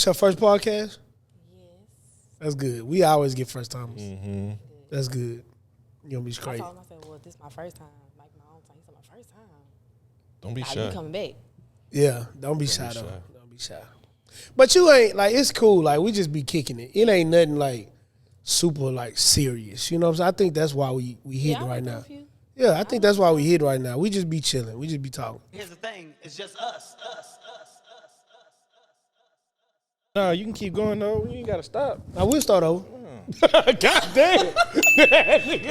This your first podcast? Yes. That's good. We always get first timers. Mm-hmm. That's good. You gonna be straight. I told him, I said, well, this is my first time. Like my own time. He said, my first time. Don't be Nah, shy. you coming back. Yeah, don't be shy though. Don't be shy. But you ain't like it's cool. Like we just be kicking it. It ain't nothing like super like serious. You know what I'm saying? I think that's why we hitting right now. Yeah, I think that's why we hit right now. We just be chilling. We just be talking. Here's the thing, it's just us. Nah, you can keep going though. You ain't gotta stop. I will start over. God damn.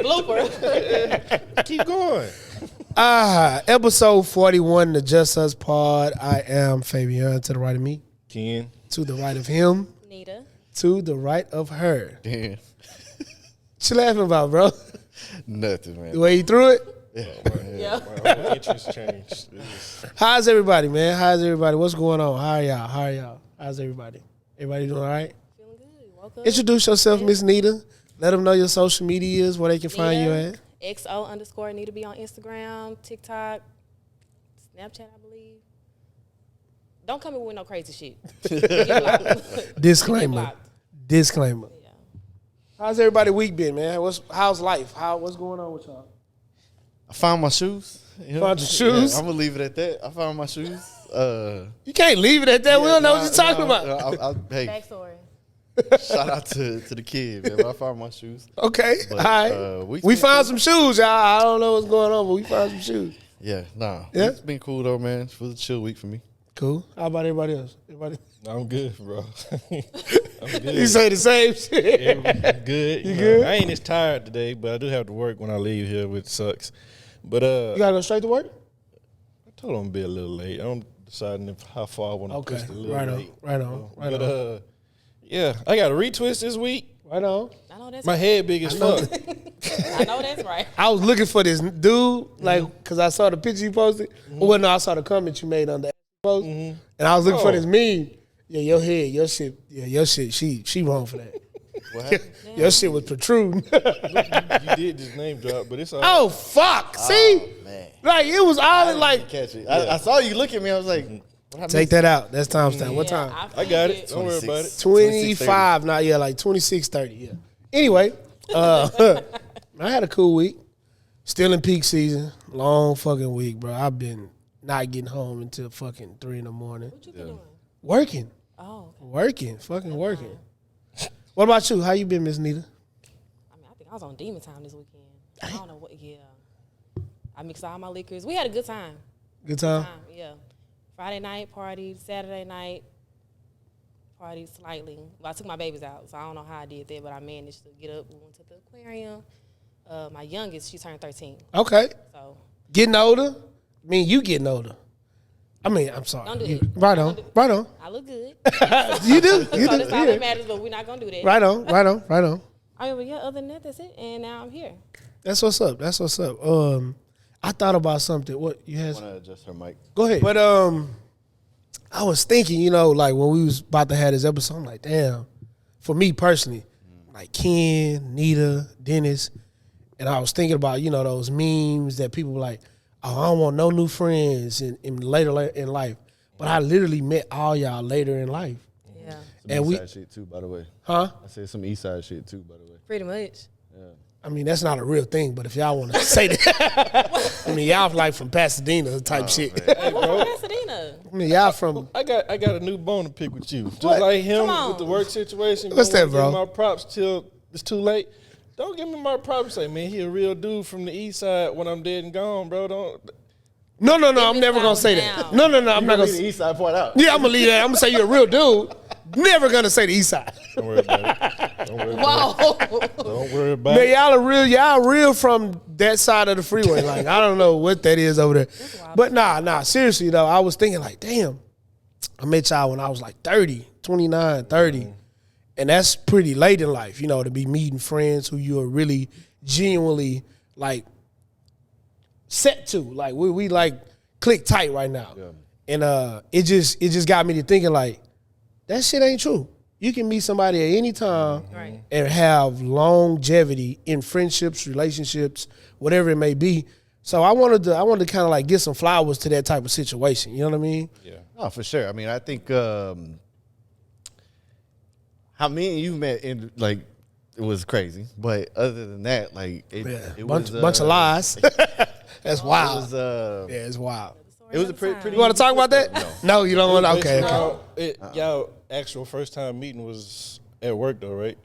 Blooper. Keep going. Episode 41, the Just Us Pod. I am Fabian. To the right of me. Ken. To the right of him. Nita. To the right of her. Damn. What you laughing about, bro? Nothing, man. The way you threw it? Yeah. My whole interest changed. How's everybody, man? How's everybody? What's going on? How are y'all? How are y'all? How's everybody? Everybody doing all right? Feeling good. Woke up. Introduce yourself, Miss Nita. Let them know your social medias, where they can find you at. XO_Nita be on Instagram, TikTok, Snapchat, I believe. Don't come in with no crazy shit. Get blocked. Disclaimer. Get blocked. Disclaimer. Yeah. How's everybody week been, man? How's life? What's going on with y'all? I found my shoes. You know? Found your shoes? Yeah, I'm gonna leave it at that. I found my shoes. You can't leave it at that. We don't know what you're talking about. Hey, Backstory. shout out to the kid, man. But I found my shoes. Okay, But, all right. we We been found cool. some shoes, y'all. I don't know what's going on, but we found some shoes. Yeah, nah. Yeah? It's been cool though, man. It was a chill week for me. Cool. How about everybody else? Everybody? I'm good, bro. I'm good. You say the same shit. I'm good. You know, good? I ain't as tired today, but I do have to work when I leave here, which sucks. But You gotta go straight to work? I told him to be a little late. I'm deciding how far I want to Okay. push it a little Right on. late. Right on. Right But on. yeah, I got a retwist this week. Right on. I know that's My head big as fuck. I know that's right. I was looking for this dude, like, because I saw the picture you posted. Well, no, I saw the comment you made on the post. And I was looking for this meme. Yeah, your head, your shit, she wrong for that. What happened? Your shit was protruding. You did just name drop, but it's all Oh, fuck. See? Man. Like, it was all in, like, Catch it. I saw you look at me. I was like, what take that out. That's timestamp. What Yeah, time? I got it. Don't worry about it. 25, not yeah, like 26:30. Yeah. Anyway, I had a cool week. Still in peak season. Long fucking week, bro. I've been not getting home until fucking 3 in the morning. What you been doing? Working. Oh, okay. Working. Fucking working. What about you? How you been, Miss Nita? I mean, I think I was on demon time this weekend. I don't know what. Yeah. I mixed all my liquors. We had a good time. Good time? Yeah. Friday night party, Saturday night party slightly. Well, I took my babies out, so I don't know how I did that, but I managed to get up. We went to the aquarium. My youngest, she turned 13. Okay. So Getting older? I mean, you getting older. I mean, I'm sorry. Don't do You- that. Right on. Right on. I look good. You do. You So do. that's all Yeah. that matters, but we're not going to do that. Right on. Right on. Right on. I mean, but yeah, other than that, that's it. And now I'm here. That's what's up. That's what's up. I thought about something. What you had? I want to adjust her mic. Go ahead. But I was thinking, like when we was about to have this episode, I'm like, damn. For me personally, like Ken, Nita, Dennis, and I was thinking about those memes that people were like, oh, I don't want no new friends in later in life. But I literally met all y'all later in life. Yeah. Some And we- East Side shit too, by the way. Huh? I said some East Side shit too, by the way. Pretty much. I mean, that's not a real thing, but if y'all want to say that, I mean, y'all like from Pasadena type shit. Hey, what's from Pasadena? I mean, y'all from, I got a new bone to pick with you. Just What? like him Come on. with the work situation. What's you don't that, wanna bro? Give my props till it's too late. Don't give me my props. Say, man, he a real dude from the east side when I'm dead and gone, bro. Don't. no, I'm never going to say that. No, I'm not going Leave to the say East Side part out. Yeah, I'm going to leave that. I'm going to say you're a real dude. Never going to say the east side. Don't worry about it. Don't worry about Whoa. it. Don't worry about Man, it. y'all real from that side of the freeway. Like, I don't know what that is over there. But nah, seriously though, I was thinking like, damn, I met y'all when I was like 30, 29, 30. And that's pretty late in life, to be meeting friends who you are really genuinely like set to. Like we like click tight right now. Yeah. And it just got me to thinking like, that shit ain't true. You can meet somebody at any time Right. and have longevity in friendships, relationships, whatever it may be. So I wanted to kind of like get some flowers to that type of situation. You know what I mean? Yeah. No, for sure. I mean, I think how me and you met in like it was crazy. But other than that, like it bunch was of lies. That's It wild. was It's wild. it was a pretty. You want to talk about that? No, you don't want to. Okay. Y'all actual first time meeting was at work though, right?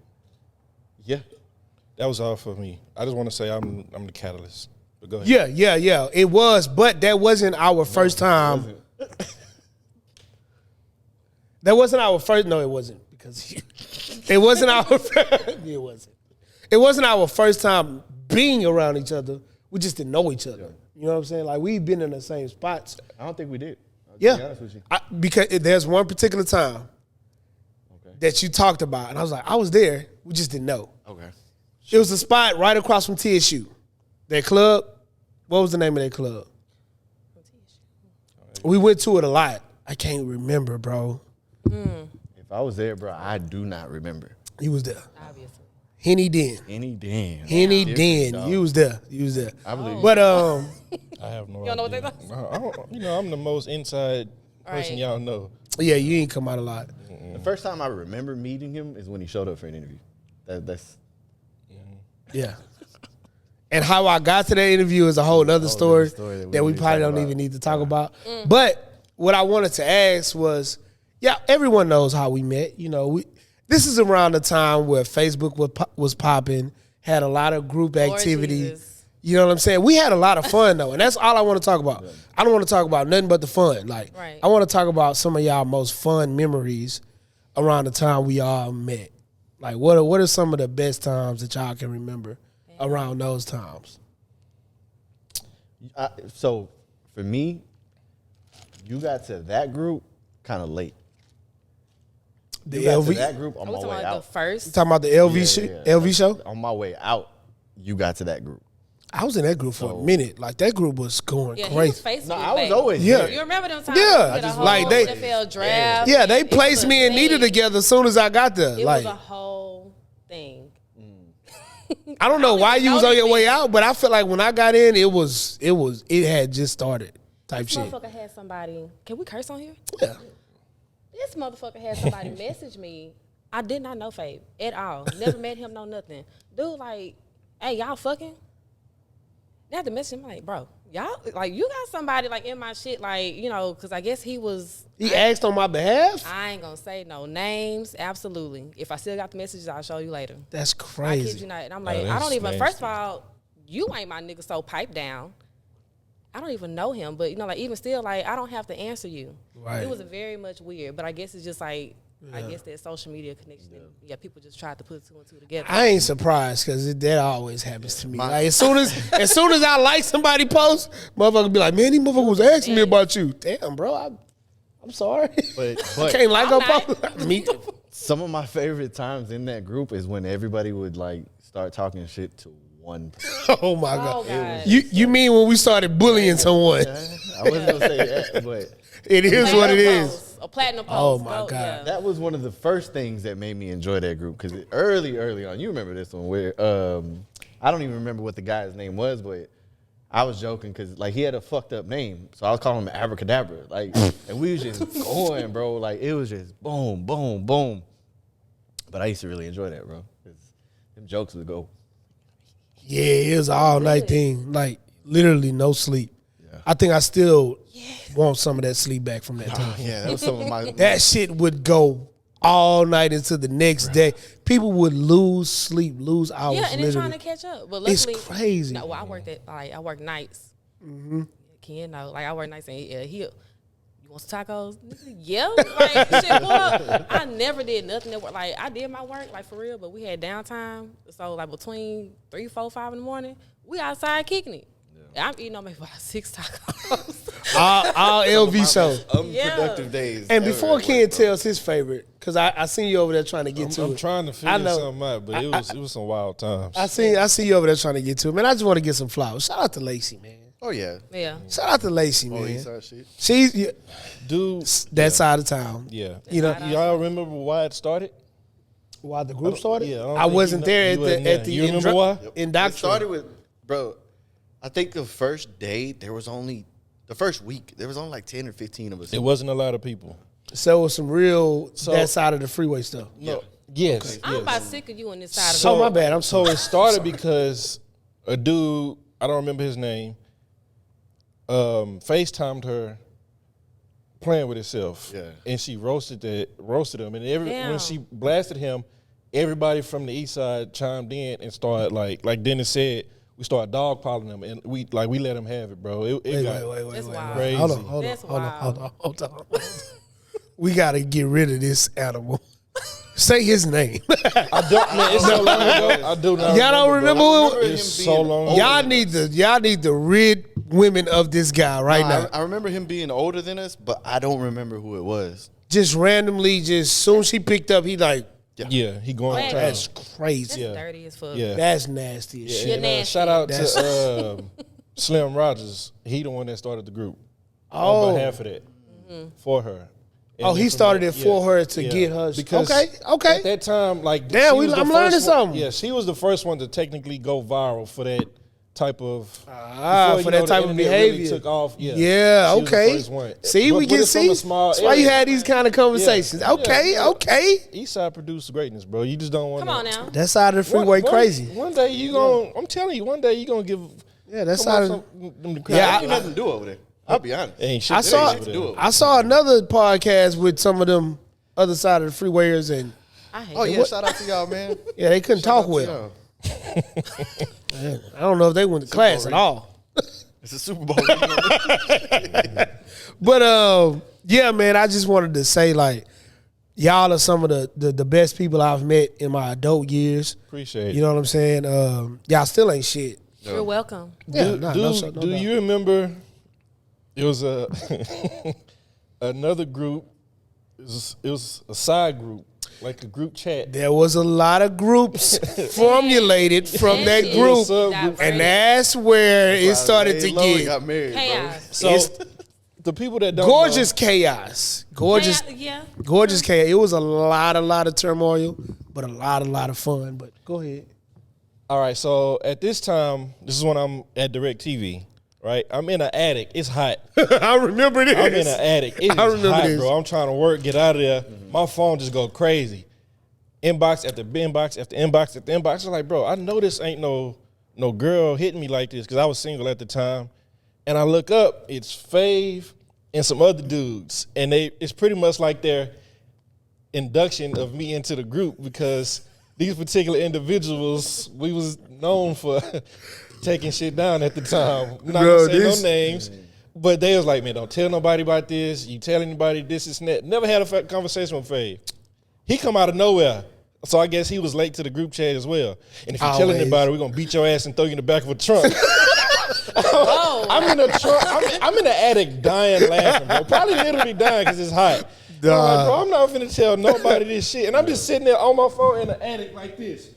Yeah. That was all for me. I just want to say I'm the catalyst. But go ahead. Yeah. It was, but that wasn't our first time. That wasn't our first. No, it wasn't because it wasn't our. It wasn't. It wasn't our first time being around each other. We just didn't know each other. You know what I'm saying? Like we've been in the same spots. I don't think we did. To Yeah, be honest with you. because there's one particular time that you talked about, and I was like, I was there. We just didn't know. Okay. It was a spot right across from TSU. That club. What was the name of that club? We went to it a lot. I can't remember, bro. If I was there, bro, I do not remember. He was there. Obviously. Henny Den. Any damn. Henny Different, Den. dog. You was there. You was there. I believe. But I have no idea. You don't know what they thought? No, I don't, I'm the most inside person Right. y'all know. yeah, you ain't come out a lot. The first time I remember meeting him is when he showed up for an interview. That's Yeah. And how I got to that interview is a whole other story story that we need to probably talk don't about. even need to talk about. But what I wanted to ask was, yeah, everyone knows how we met. You know, this is around the time where Facebook was popping, had a lot of group activity. Jesus. You know what I'm saying? We had a lot of fun though, and that's all I want to talk about. I don't want to talk about nothing but the fun. Like, Right. I want to talk about some of y'all most fun memories around the time we all met. Like, what are some of the best times that y'all can remember around those times? so for me, you got to that group kind of late. The You got to LV. that group on Are we my talking way about out. the first? Talking about the LV Yeah. LV show? On my way out, you got to that group. I was in that group for a minute. Like, that group was going Yeah, he was crazy. Facebook. No, I was baby. always Yeah. there. You remember them times? Yeah. We did a whole Like, they- NFL draft. Yeah, they It was placed a me and Nita thing. together as soon as I got there. It Like, was a whole thing. I don't know why you was know on your these way things. out, but I feel like when I got in, it had just started type This shit. motherfucker had somebody. Can we curse on here? Yeah. This motherfucker had somebody message me. I did not know Fabe at all. Never met him, no nothing. Dude, like, hey, y'all fucking? They had to message him, like, bro, y'all, like, you got somebody, like, in my shit, like, you know, because I guess he was. He asked on my behalf? I ain't gonna say no names, absolutely. If I still got the messages, I'll show you later. That's I kid crazy. you not. And I'm like, Oh, I don't that's even, nasty. first of all, you ain't my nigga, so pipe down. I don't even know him, but, you know, like, even still, like, I don't have to answer you. Right. It was very much weird, but I guess it's just like, I guess that social media connection. Yeah, people just tried to put two and two together. I ain't surprised because that always happens to me. Like, as soon as I like somebody post, motherfucker be like, man, these motherfuckers was asking me about you. Damn, bro, I'm sorry. But I can't like I'm a not. post. Me too. some of my favorite times in that group is when everybody would like start talking shit to one person. Oh my Oh, God. God. You mean when we started bullying someone? I wasn't gonna say that, but It is what it Platinum is. post, a platinum post. Oh, my Go, God. yeah. that was one of the first things that made me enjoy that group because early on, you remember this one where I don't even remember what the guy's name was, but I was joking because like he had a fucked up name, so I was calling him Abracadabra, like, and we was just going, bro, like it was just boom, boom, boom. But I used to really enjoy that, bro, because them jokes would go. Yeah, it was an all night thing. Like literally no sleep. Yeah. I think I still want some of that sleep back from that time. Yeah, that was some of my. That shit would go all night into the next day. People would lose sleep, lose hours. Yeah, and they're trying literally. to catch up. But It's luckily, crazy. No, well, I work nights. Ken, no, like I work nights, and he, you want some tacos? Yeah, like shit. Boy, I never did nothing that work. Like I did my work, like for real, but we had downtime. So like between 3, 4, 5 in the morning, we outside kicking it. I'm eating on maybe about 6 tacos. all LV shows. Unproductive days. And before ever. Ken tells his favorite, because I seen you over there trying to get to I'm it. trying to I figure know. something out, but it was some wild times. I see you over there trying to get to it. Man, I just want to get some flowers. Shout out to Lacey, man. Oh yeah. Yeah. Shout out to Lacey, Oh, man. Eastside shit. She's Dude, that side of town. yeah. You know, Y'all remember why it started? why the group started? Yeah, I don't I think wasn't you there know- at you the wasn't there. You remember why? indoctrination. It started with, bro, I think the first day the first week, there was only like 10 or 15 of us. It wasn't a lot of people. So it was some real So- that side of the freeway stuff. No, Yes. I'm about sick of you on this side of So the my bad. I'm So sorry. it started because a dude, I don't remember his name, FaceTimed her playing with himself. Yeah. And she roasted him. And when Damn. she blasted him, everybody from the east side chimed in and started like Dennis said, we started dogpiling him and we let him have it, bro. It Wait, got wait. That's wild. crazy. Hold on. We got to get rid of this animal. Say his name. I don't, man, it's so long ago. I do not. Y'all don't remember bro. who? It's so long. Y'all need to rid women of this guy right now. I remember him being older than us, but I don't remember who it was. Just randomly, soon she picked up, he like, Yeah, he going Wait. to town. that's That's crazy. dirty as fuck. Yeah. That's nasty as shit. You're And, nasty. shout out That's- to Slim Rogers. He the one that started the group. Oh. On behalf of that. For her. And Oh, he then from started there- it for her to get her. Because Okay. at that time, like, Damn, she was the I'm learning first one- something. Yeah, she was the first one to technically go viral for that type of For before, that the type of internet really behavior. took off. Yeah, she was the okay. first one. See, But we it's can from see. a small That's why you area. had these kind of conversations. Yeah. Okay, Yeah. okay. Eastside produced greatness, bro. You just don't want. Come on now. That side of the freeway crazy. One day you gonna. I'm telling you, one day you gonna give. Yeah, that come side on, of. them Yeah, Ain't nothing to do over there. I'll be honest. ain't shit I to saw. do over there. I saw another podcast with some of them other side of the freewayers, and I hate Oh it. yeah, shout out to y'all, man. yeah, they couldn't talk Shout out to well. y'all. I don't know if they went to class at all. It's a Super Bowl. But yeah, man, I just wanted to say like, y'all are some of the best people I've met in my adult years. Appreciate it. You know what I'm saying? Y'all still ain't shit. You're welcome. Yeah, do no do doubt. you remember? It was a another group. It was a side group, like a group chat. There was a lot of groups formulated from that That group, is diverse. and that's where it started to Lowe get got married, Chaos. So It's the people that don't gorgeous know, chaos. Gorgeous, Yeah. gorgeous chaos. It was a lot of turmoil, but a lot of fun. But go ahead. all right, so at this time, this is when I'm at DirecTV, right? I'm in an attic. It's hot. I remember this. I'm in an attic. It is I remember hot, this. bro. I'm trying to work, get out of there. My phone just go crazy. Inbox after inbox after inbox after inbox. I'm like, bro, I know this ain't no girl hitting me like this because I was single at the time. And I look up, it's Fave and some other dudes. And it's pretty much like their induction of me into the group because these particular individuals, we was known for taking shit down at the time. I'm not Bro, gonna say this- no names. But they was like, man, don't tell nobody about this. You tell anybody this is that. Never had a conversation with Fave. He come out of nowhere. So I guess he was late to the group chat as well. And if you tell Always. anybody, we're going to beat your ass and throw you in the back of a trunk. Oh, I'm in the trunk. I'm in the attic dying laughing, bro. Probably literally dying because it's hot. I'm like, bro, I'm not finna tell nobody this shit. And I'm just sitting there on my phone in the attic like this.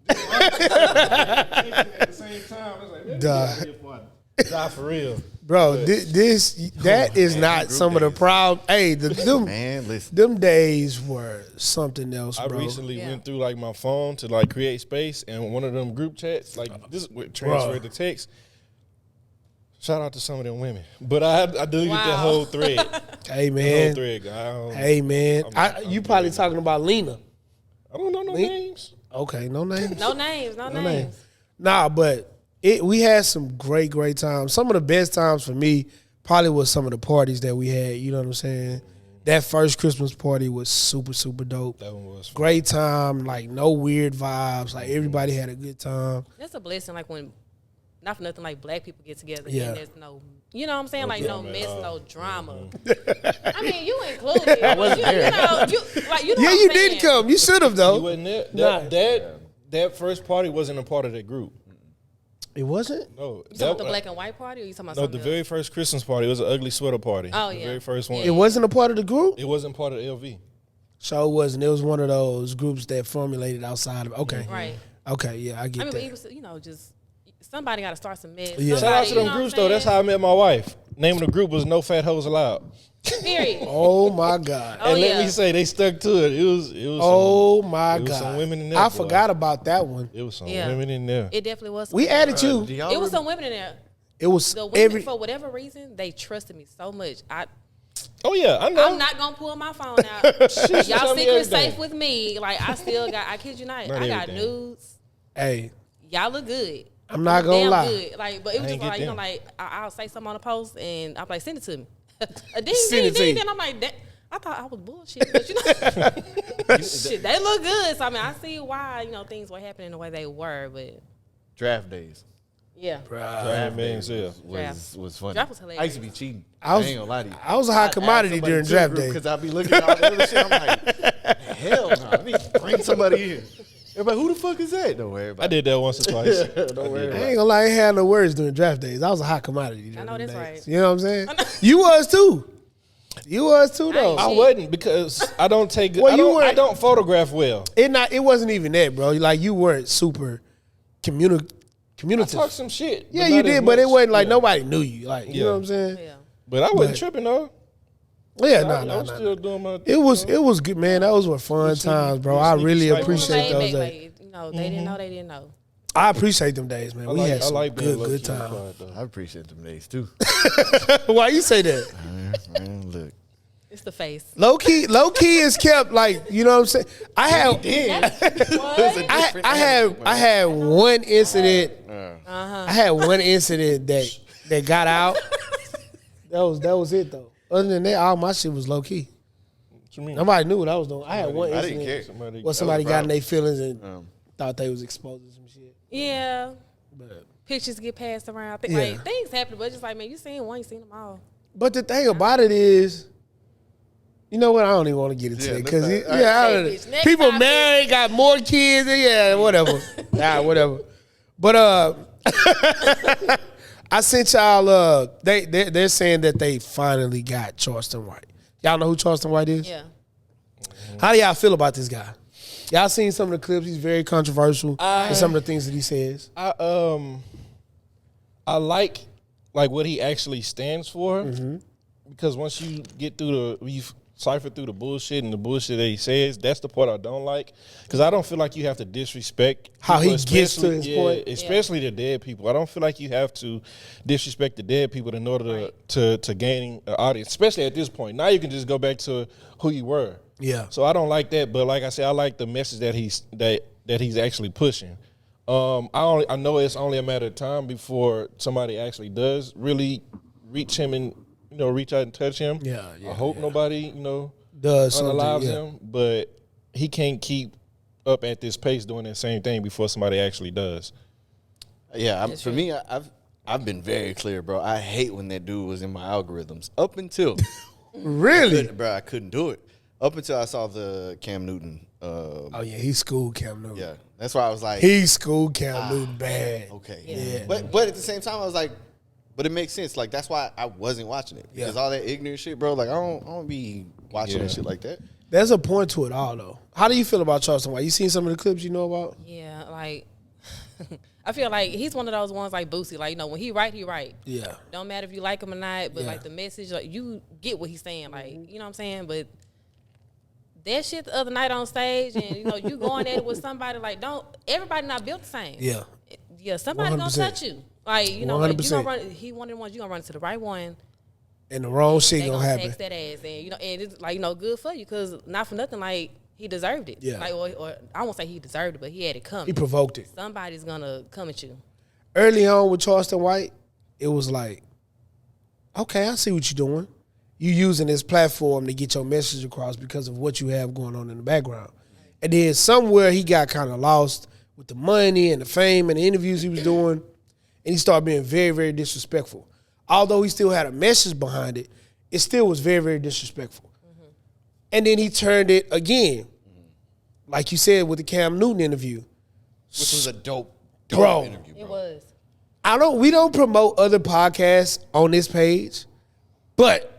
At the same time, I was like, man, die for real. Bro, that is not some of the proud. Hey, them Man, listen. them days were something else, I bro. recently went through like my phone to like create space, and one of them group chats, like this transferred to text. Shout out to some of them women, but I deleted that Wow. whole thread. Hey The whole man, thread. I don't, hey man. I'm You probably talking about Lena. I don't know no names. Okay, no names. no names. No names. Nah, but we had some great times. Some of the best times for me probably was some of the parties that we had. You know what I'm saying? That first Christmas party was super dope. That one was fun. Great time, like no weird vibes. Like everybody had a good time. That's a blessing. Like when, not for nothing, like black people get together Yeah. and there's no, you know what I'm saying? Like no drama at mess, all. no drama. I mean, you included. I wasn't there. You know Yeah, what you I'm didn't saying? come. You should have You though. wasn't there. Nah. That first party wasn't a part of that group. It wasn't. No, You talking that, about the black and white party, or you talking about no, something the else? very first Christmas party was an ugly sweater party. Oh, the yeah. very first one. It wasn't a part of the group. It wasn't part of LV. So it wasn't. It was one of those groups that formulated outside of. Okay. Right. Okay. Yeah, I get I mean, but that. it was, just somebody got to start some mess. Yeah. Shout out to Somebody, them you know groups what I'm though. That's how I met my wife. Name of the group was No Fat Hoes Allowed. saying? Period. Oh my God. Oh, And let yeah. me say, they stuck to it. It was. Oh my it was God. some women in there, I boy. forgot about that one. It was some Yeah. women in there. It definitely was. some We women. added you. Do y'all It was rem- some women in there. It was The women, every. for whatever reason, they trusted me so much. Oh yeah, I know. I'm not gonna pull my phone out. Y'all secret safe with me. Like I still got. I kid you not. I got nudes. Hey, y'all look good. I'm not gonna lie. Good. Like, but it was just like I'll say something on a post and I'm like, send it to me. A ding, ding, ding. Then I'm like, that. I thought I was bullshit, but shit, they look good. So I mean, I see why things were happening the way they were, but draft days. Yeah, draft days was funny. Draft was hilarious. I used to be cheating. I ain't gonna lie to you. I was a hot commodity during draft day because I'd be looking at all the other shit. I'm like, hell no, let me bring somebody in. Everybody, who the fuck is that? Don't worry about it. I did that once or twice. Don't worry about it. I ain't gonna lie, I ain't had no words during draft days. I was a hot commodity. I know that's right. You know what I'm saying? You was too. You was too though. I wasn't because I don't take. Well, I don't photograph well. It wasn't even that, bro. Like you weren't super communicative. I talked some shit. Yeah, you did, but it wasn't like nobody knew you. Like you know what I'm saying? Yeah. But I wasn't tripping though. Yeah, I'm still doing my. It was good, man. Those were fun times, bro. I really appreciate those days. They didn't know. They didn't know. I appreciate them days, man. We had some good time. I appreciate them days too. Why you say that? Man, look. It's the face. Low key is kept like, you know what I'm saying? I had one incident. I had one incident that got out. That was it though. Other than that, all my shit was low key. What you mean? Nobody knew what I was doing. I had one I incident didn't care. where somebody got in their feelings and thought they was exposing some shit. Yeah. But Pictures get passed around. Like things happen, but it's just like, man, you seen one, you seen them all. the thing about it is, you know what? I don't even want to get into it because people married, got more kids, and whatever. Whatever. But I sent y'all. They're saying that they finally got Charleston White. Y'all know who Charleston White is? Yeah. How do y'all feel about this guy? Y'all seen some of the clips? He's very controversial in some of the things that he says. I like what he actually stands for because once you get through cipher through the bullshit and the bullshit that he says, that's the part I don't like because I don't feel like you have to disrespect how he gets to his point, especially the dead people. I don't feel like you have to disrespect the dead people in order to gain an audience, especially at this point. Now you can just go back to who you were. Yeah. So I don't like that, but like I said, I like the message that he's actually pushing. I know it's only a matter of time before somebody actually does really reach him and reach out and touch him. Yeah. I hope nobody does unalives him, but he can't keep up at this pace doing that same thing before somebody actually does. Yeah, for me, I've been very clear, bro. I hate when that dude was in my algorithms up until really, I couldn't do it. Up until I saw the Cam Newton. He schooled Cam Newton. Yeah, that's why I was like, he schooled Cam Newton bad. Okay, yeah. But at the same time, I was like, but it makes sense. Like that's why I wasn't watching it because all that ignorant shit, bro. Like I don't be watching that shit like that. There's a point to it all, though. How do you feel about Charleston White? You seen some of the clips you know about? Yeah, like I feel like he's one of those ones like Boosie. Like when he right. Yeah. Don't matter if you like him or not, but like the message, like you get what he's saying. Like you know what I'm saying, but. That shit the other night on stage, and you going at it with somebody like everybody not built the same. Yeah, somebody 100%. Gonna touch you. Like like, you gonna run. He one of the ones you gonna run to the right one, and the wrong shit gonna happen. Text that ass, and and it's like good for you because not for nothing, like he deserved it. Yeah, like or I won't say he deserved it, but he had it coming. He provoked it. Somebody's gonna come at you. Early on with Charleston White, it was like, okay, I see what you're doing. You using this platform to get your message across because of what you have going on in the background. And then somewhere he got kind of lost with the money and the fame and the interviews he was doing, and he started being very, very disrespectful. Although he still had a message behind it, it still was very, very disrespectful. Mm-hmm. And then he turned it again, like you said with the Cam Newton interview. Which was a dope interview, bro. It was. We don't promote other podcasts on this page, but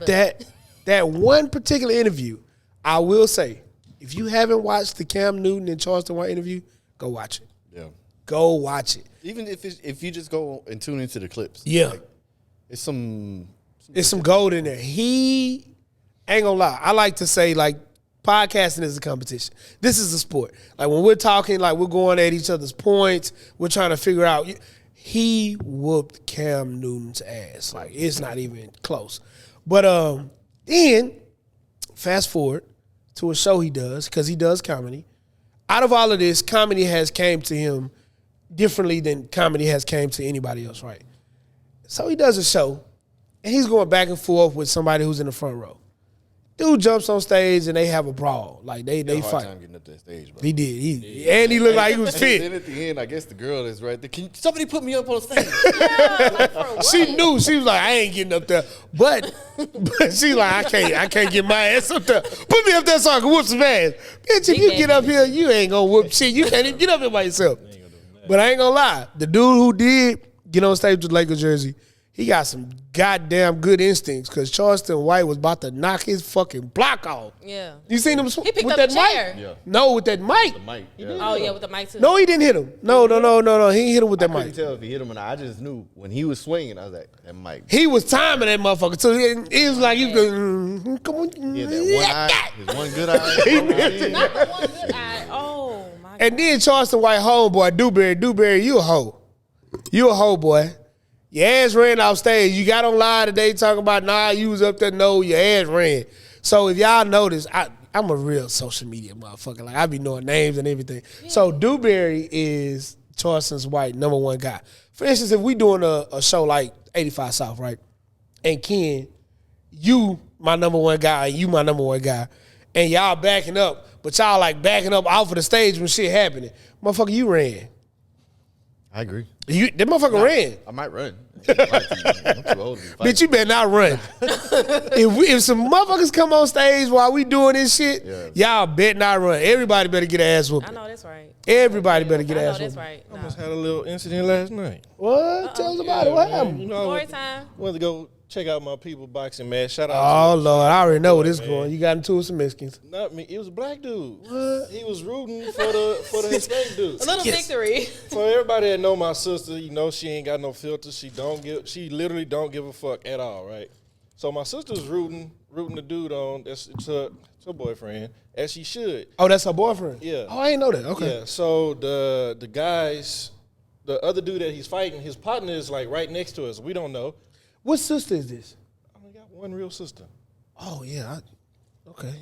that one particular interview, I will say, if you haven't watched the Cam Newton and Charleston White interview, go watch it. Yeah, go watch it. Even if you just go and tune into the clips, like, it's some gold in there. He ain't gonna lie. I like to say like podcasting is a competition. This is a sport. Like when we're talking, like we're going at each other's points. We're trying to figure out. He whooped Cam Newton's ass. Like it's not even close. But then fast forward to a show he does, because he does comedy. Out of all of this, comedy has came to him differently than comedy has came to anybody else, right? So he does a show, and he's going back and forth with somebody who's in the front row. Dude jumps on stage and they have a brawl. Like they Hard fight. time getting up that stage, bro. He did. And he looked like he was And fit. then at the end, I guess the girl is right there. Can somebody put me up on stage? She knew. She was like, I ain't getting up there. But she like, I can't get my ass up there. Put me up there so I can whoop some ass. Bitch, if you get up here, you ain't gonna whoop shit. You can't even get up here by yourself. But I ain't gonna lie. The dude who did get on stage with the Lakers jersey, he got some goddamn good instincts, because Charleston White was about to knock his fucking block off. Yeah. You seen him He picked with up that the chair. mic? Yeah. No, with that mic. The mic. Oh, yeah, with the mic, too. No, he didn't hit him. No. He didn't hit him with that I couldn't mic. tell if he hit him or not. I just knew when he was swinging, I was like, that mic. He was timing that motherfucker. So it was like, you come on. He had that one eye, his one good eye. Not the one good eye. Oh, my God. And then Charleston White homeboy, Dewberry, you a hoe. You a hoe, boy. Your ass ran off stage. You got on live today talking about, nah, you was up there. No, your ass ran. So if y'all notice, I'm a real social media motherfucker. Like, I be knowing names and everything. Yeah. So Dewberry is Charleston White #1 guy. For instance, if we doing a show like 85 South, right? And Ken, you my #1 guy, and you my #1 guy, and y'all backing up, but y'all like backing up off of the stage when shit happening. Motherfucker, you ran. I agree. That motherfucker ran. I might run. I'm too old to be fighting. Bitch, you better not run. if some motherfuckers come on stage while we doing this shit, y'all better not run. Everybody better get an ass whooping. I know that's right. Everybody better get an ass that's whooping. right. I almost had a little incident last night. What? Tell us about it. What happened? You know, Story time. went to go check out my people boxing match. Shout out Oh, to Lord. I already know where this man. going. You got into it with some Mexicans. Not me. It was a black dude. What? He was rooting for the Hispanic dude. A little victory. For everybody that know my sister, you know she ain't got no filter. She literally don't give a fuck at all, right? So my sister's rooting the dude on. It's her boyfriend, as she should. Oh, that's her boyfriend? Yeah. Oh, I ain't know that. Okay. Yeah. So the guys, the other dude that he's fighting, his partner is like right next to us. We don't know. What sister is this? I only got one real sister. Oh, yeah. Okay.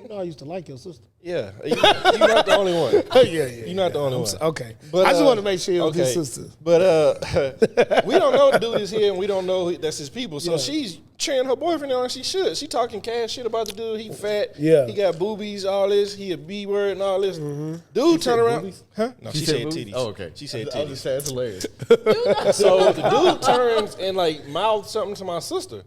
You know I used to like your sister. Yeah, you're not the only one. Oh, yeah. You're not the only one. Okay. But, I just want to make sure it was his okay. sister. But we don't know the dude is here, and we don't know that's his people. So she's cheering her boyfriend on. She should. She talking cash shit about the dude. He fat. Yeah. He got boobies, all this. He a B word and all this. Dude turn around. boobies? Huh? No, she said boobies? titties. Oh, okay. She said I was just titties. saying, it's hilarious. So the dude turns and like mouths something to my sister.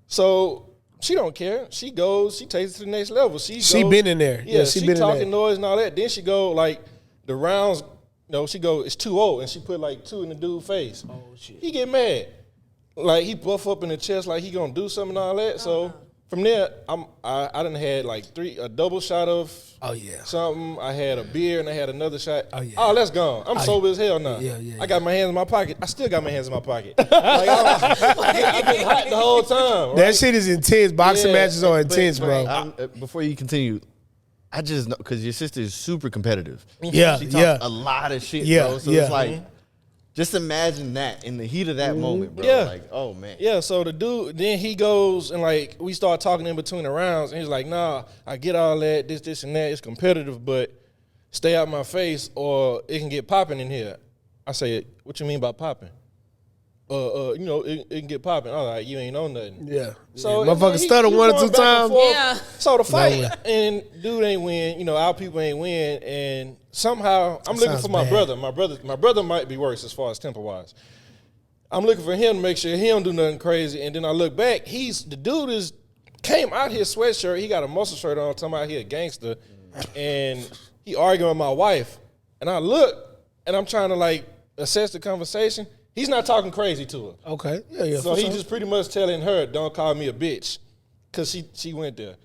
So she don't care. She goes. She takes it to the next level. She been in there. Yeah, she she been in talking there. noise and all that. Then she go like the rounds. No, she go. It's 2-0, and she put like 2 in the dude's face. Oh shit. He get mad. Like he buff up in the chest, like he gonna do something and all that. So from there, I done had like a double shot of something. I had a beer and I had another shot. Oh, that's gone. I'm sober as hell now. I got my hands in my pocket. I still got my hands in my pocket. Like I've been hot the whole time. Right? That shit is intense. Boxing matches are intense, bro. Before you continue, I just know because your sister is super competitive. Yeah, she talks a lot of shit, bro. So it's like, just imagine that in the heat of that moment, bro. Yeah. Like, oh man. Yeah, so the dude, then he goes and like we start talking in between the rounds, and he's like, "Nah, I get all that, this, and that. It's competitive, but stay out my face, or it can get popping in here." I say, "What you mean by popping?" You know, it can get popping. I'm like, "You ain't on nothing." Yeah. So motherfucker stutter one or two times. Yeah. So the fight and dude ain't win. You know, our people ain't win, and somehow I'm looking for my brother. My brother might be worse as far as temper wise. I'm looking for him to make sure he don't do nothing crazy. And then I look back. The dude came out his sweatshirt. He got a muscle shirt on, talking about he a gangster, and he arguing with my wife. And I look, and I'm trying to like assess the conversation. He's not talking crazy to her. Okay. Yeah. So he just pretty much telling her, "Don't call me a bitch," because she went there.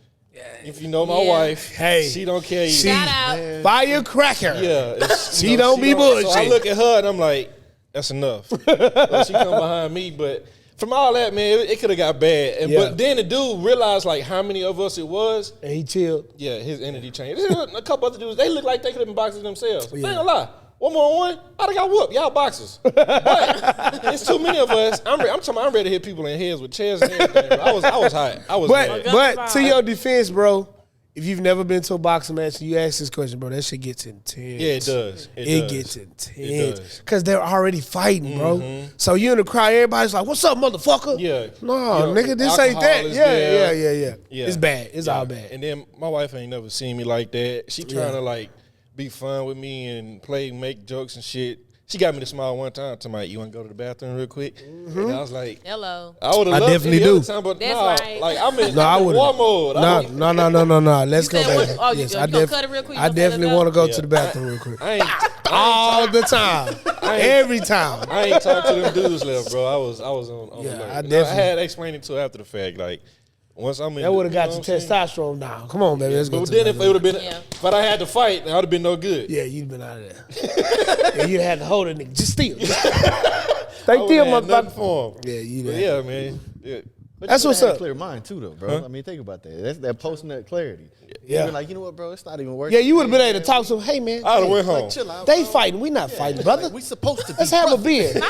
If you know my wife, she don't care either. Shout out. Firecracker. Yeah, she don't be bullshit. So I look at her and I'm like, that's enough. So she come behind me, but from all that, man, it could have got bad. But then the dude realized like how many of us it was, and he chilled. Yeah, his energy changed. There's a couple other dudes, they look like they could have been boxing themselves. They ain't gonna lie. 1-on-1, I'd have got whooped. Y'all boxers. But it's too many of us. I'm talking about I'm ready to hit people in the heads with chairs and everything. Bro. I was hot. I was mad. But to your defense, bro, if you've never been to a boxing match and you ask this question, bro, that shit gets intense. Yeah, it does. It gets intense. Because they're already fighting, bro. So you in the crowd, everybody's like, what's up, motherfucker? Yeah. No, You know, nigga, this ain't that. alcohol is Yeah. It's bad. It's all bad. And then my wife ain't never seen me like that. She trying to like be fun with me and make jokes and shit. She got me to smile one time. To my, you want to go to the bathroom real quick? And I was like, hello. I would have loved definitely any do. other time, but That's right. like I'm in war mode. No. Let's go said back. what? Yes, you I gonna cut it real quick? You I gonna let it definitely go? want to go to the bathroom real quick. I ain't All the time. Every time. I ain't talked to them dudes left, bro. I was on Yeah, alert. I I definitely- had to explain it to her after the fact. Like once I'm in, That would have got you your know what I'm saying? testosterone down. Come on, baby. Let's go But to then the if it would have been, Yeah. but I had to fight, I would have been no good. Yeah, you'd been out of there. Yeah, you'd had to hold a nigga. Just steal. Stay I still, would've had nothing motherfucker. for him. Yeah, you But did. yeah, man. Yeah. But That's you what's had a up. clear mind too, though, bro. I mean, think about that. That's that post-nut clarity. Yeah. You've been like, you know what, bro? It's not even working. Yeah, you would have been able to talk to him. Hey, man. I would have went home. Like, chill out. They bro. fighting. We not fighting, brother. Like, we supposed to be. Let's have a brothers. beer.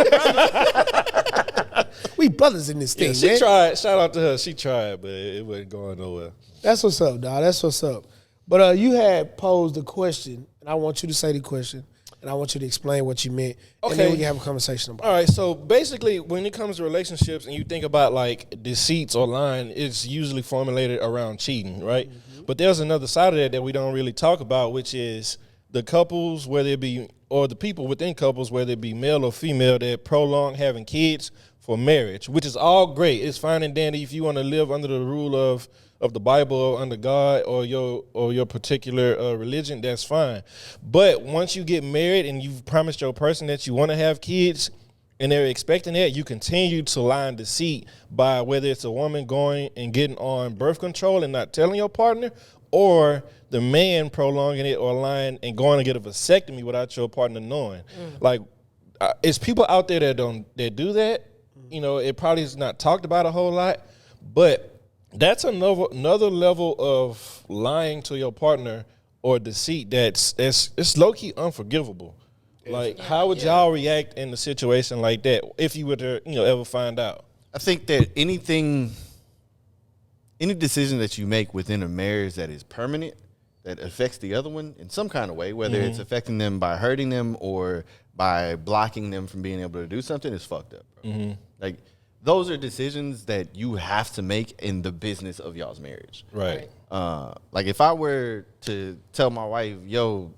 We brothers in this Yeah, thing, she man. tried. Shout out to her. She tried, but it wasn't going nowhere. That's what's up, dog. That's what's up. But you had posed a question, and I want you to say the question, and I want you to explain what you meant, and then Okay. we can have a conversation about it. All right, so basically, when it comes to relationships and you think about like deceits or lying, it's usually formulated around cheating, right? But there's another side of that we don't really talk about, which is the couples, whether it be, or the people within couples, whether it be male or female, that prolong having kids for marriage, which is all great. It's fine and dandy if you want to live under the rule of the Bible or under God or your particular religion, that's fine. But once you get married and you've promised your person that you want to have kids and they're expecting that, you continue to lie and deceit by whether it's a woman going and getting on birth control and not telling your partner, or the man prolonging it or lying and going to get a vasectomy without your partner knowing. Like, it's people out there that do that. You know, it probably is not talked about a whole lot, but that's another level of lying to your partner or deceit it's low-key unforgivable. Like, how would y'all react in a situation like that if you were to, ever find out? I think that any decision that you make within a marriage that is permanent, that affects the other one in some kind of way, whether it's affecting them by hurting them or by blocking them from being able to do something, is fucked up, bro. Like, those are decisions that you have to make in the business of y'all's marriage. Right. Like, if I were to tell my wife, yo,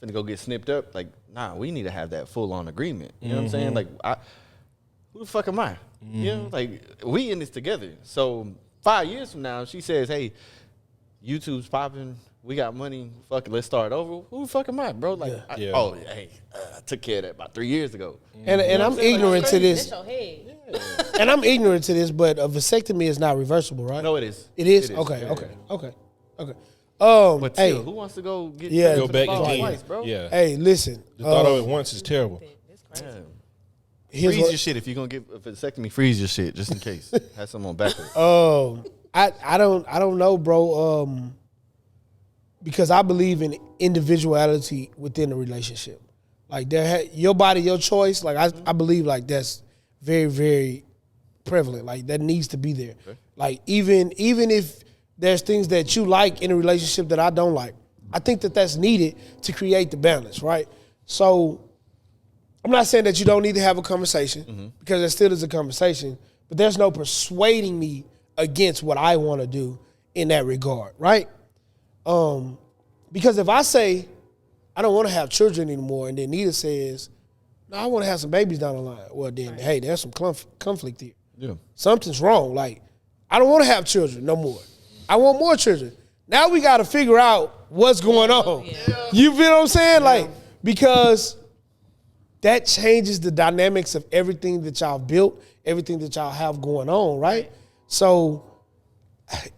finna go get snipped up, like, nah, we need to have that full-on agreement. You know what I'm saying? Like, who the fuck am I? You know, like, we in this together. So 5 years from now, she says, hey, YouTube's popping, we got money, fuck it, let's start over. Who the fuck am I, bro? Like, Yeah. I took care of that about 3 years ago. And I'm ignorant to That's this. your head. And I'm ignorant to this, but a vasectomy is not reversible, right? No, it is. It is? It is. Okay, Yeah, okay, yeah. okay. But Hey, still, who wants to go get Yeah. Go back balls again. twice, bro? Yeah. hey, listen. The thought of it once is terrible. That's crazy. Yeah. Here's Freeze what- your shit if you're gonna give a vasectomy. Freeze your shit just in case. Have some on backup. I don't know, bro. Because I believe in individuality within a relationship. Like your body, your choice. Like I believe like that's very, very prevalent. Like that needs to be there. Okay. Like even if there's things that you like in a relationship that I don't like, I think that that's needed to create the balance, right? So I'm not saying that you don't need to have a conversation because there still is a conversation, but there's no persuading me against what I want to do in that regard, right? Because if I say I don't want to have children anymore, and then Nita says, no, I want to have some babies down the line, well then, hey, there's some conflict here. Yeah. Something's wrong. Like, I don't want to have children no more. I want more children. Now we got to figure out what's going on. Yeah. You feel what I'm saying? Like, because that changes the dynamics of everything that y'all built, everything that y'all have going on, right? So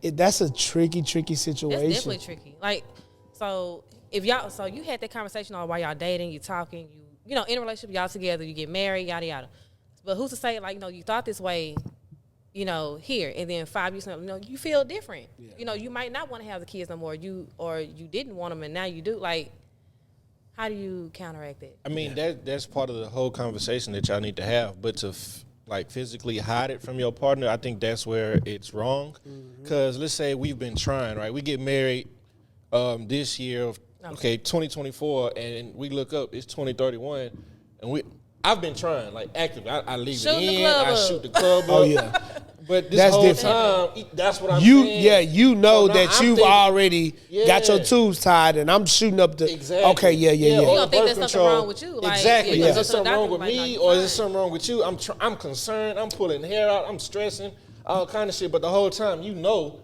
that's a tricky situation. That's definitely tricky. Like, so if y'all, so you had that conversation on while y'all dating, you talking, you know, in a relationship, y'all together, you get married, yada yada. But who's to say, like, you thought this way, here, and then 5 years from now, you feel different. Yeah. You might not want to have the kids no more. You didn't want them, and now you do. Like, How do you counteract that? I mean, that's part of the whole conversation that y'all need to have. But to like physically hide it from your partner, I think that's where it's wrong. Because let's say we've been trying, right? We get married this year, okay, 2024, and we look up, it's 2031, and I've been trying, like actively. I leave Shoot it the in, club I up. shoot the club up. Oh yeah. But this That's whole different. time, that's what I'm saying. Yeah, you know So now that I'm you've thinking- already got your Yeah. tubes tied, and I'm shooting up the. Exactly. Okay, yeah. or You don't the think birth there's something wrong with you, like, exactly. yeah, Is there go to the something wrong doctor, with like, no, me, you or is there fine. something wrong with you? I'm concerned. I'm pulling hair out. I'm stressing. All kind of shit. But the whole time, you know,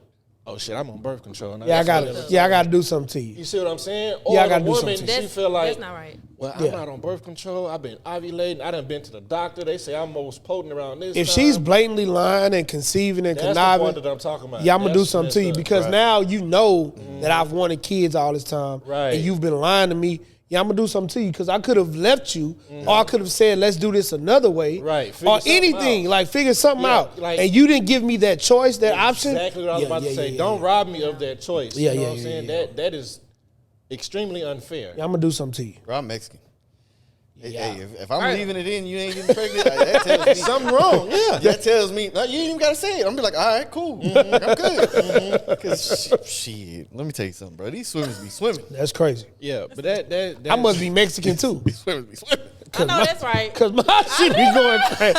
oh shit, I'm on birth control. Now. Yeah, I That's got what to. Yeah, I got to do something to You you. see what I'm saying? Or Yeah, I gotta the do woman, something. she feel like, That's not right. well, Yeah. I'm not on birth control. I've been ovulating. I done been to the doctor. They say I'm most potent around this If time. she's blatantly lying and conceiving and that's the part conniving, that I'm talking about. yeah, I'm gonna do That's something to you messed up. because now you know that I've wanted kids all this time, Right. and you've been lying to me. Yeah, I'm gonna do something to you because I could have left you, or I could have said, "Let's do this another way," Right. Figure or something anything out. like figure something Yeah, out, like- and you didn't give me that choice, that option. Exactly what I was Yeah, about to yeah, say. yeah, Don't yeah. rob me of that choice. Yeah, you know yeah, what I'm yeah, saying? yeah. That is extremely unfair. Yeah, I'm gonna do something to you. Bro, I'm Mexican. Yeah. Hey, if I'm leaving it in, you ain't getting pregnant. That tells me Something wrong, yeah. That tells me no, you ain't even gotta say it. I'm be like, all right, cool, like, I'm good. Cause shit, let me tell you something, bro. These swimmers be swimming. That's crazy. Yeah, but that I must be Mexican too, Be swimming, be swimming. I know that's right. cause my shit be going crazy.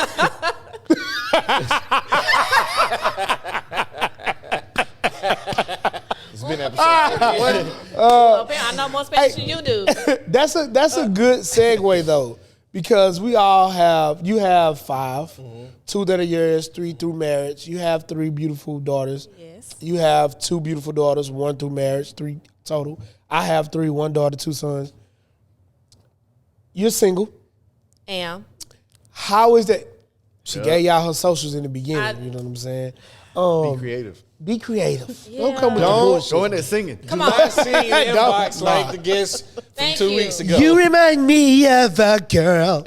It's been episode. Okay, I know more Spanish than you do. That's a good segue though, because you have 5, 2 that are yours, 3 through marriage. You have 3 beautiful daughters. Yes. You have 2 beautiful daughters, 1 through marriage, 3 total. I have 3, 1 daughter, 2 sons. You're single. How is that? She gave y'all her socials in the beginning. You know what I'm saying? Be creative. Be creative. Yeah. Don't come with the Don't bullshit. go in there singing. Come on. I see in the Don't- inbox like the guest from Thank 2 you. weeks ago. You remind me of a girl.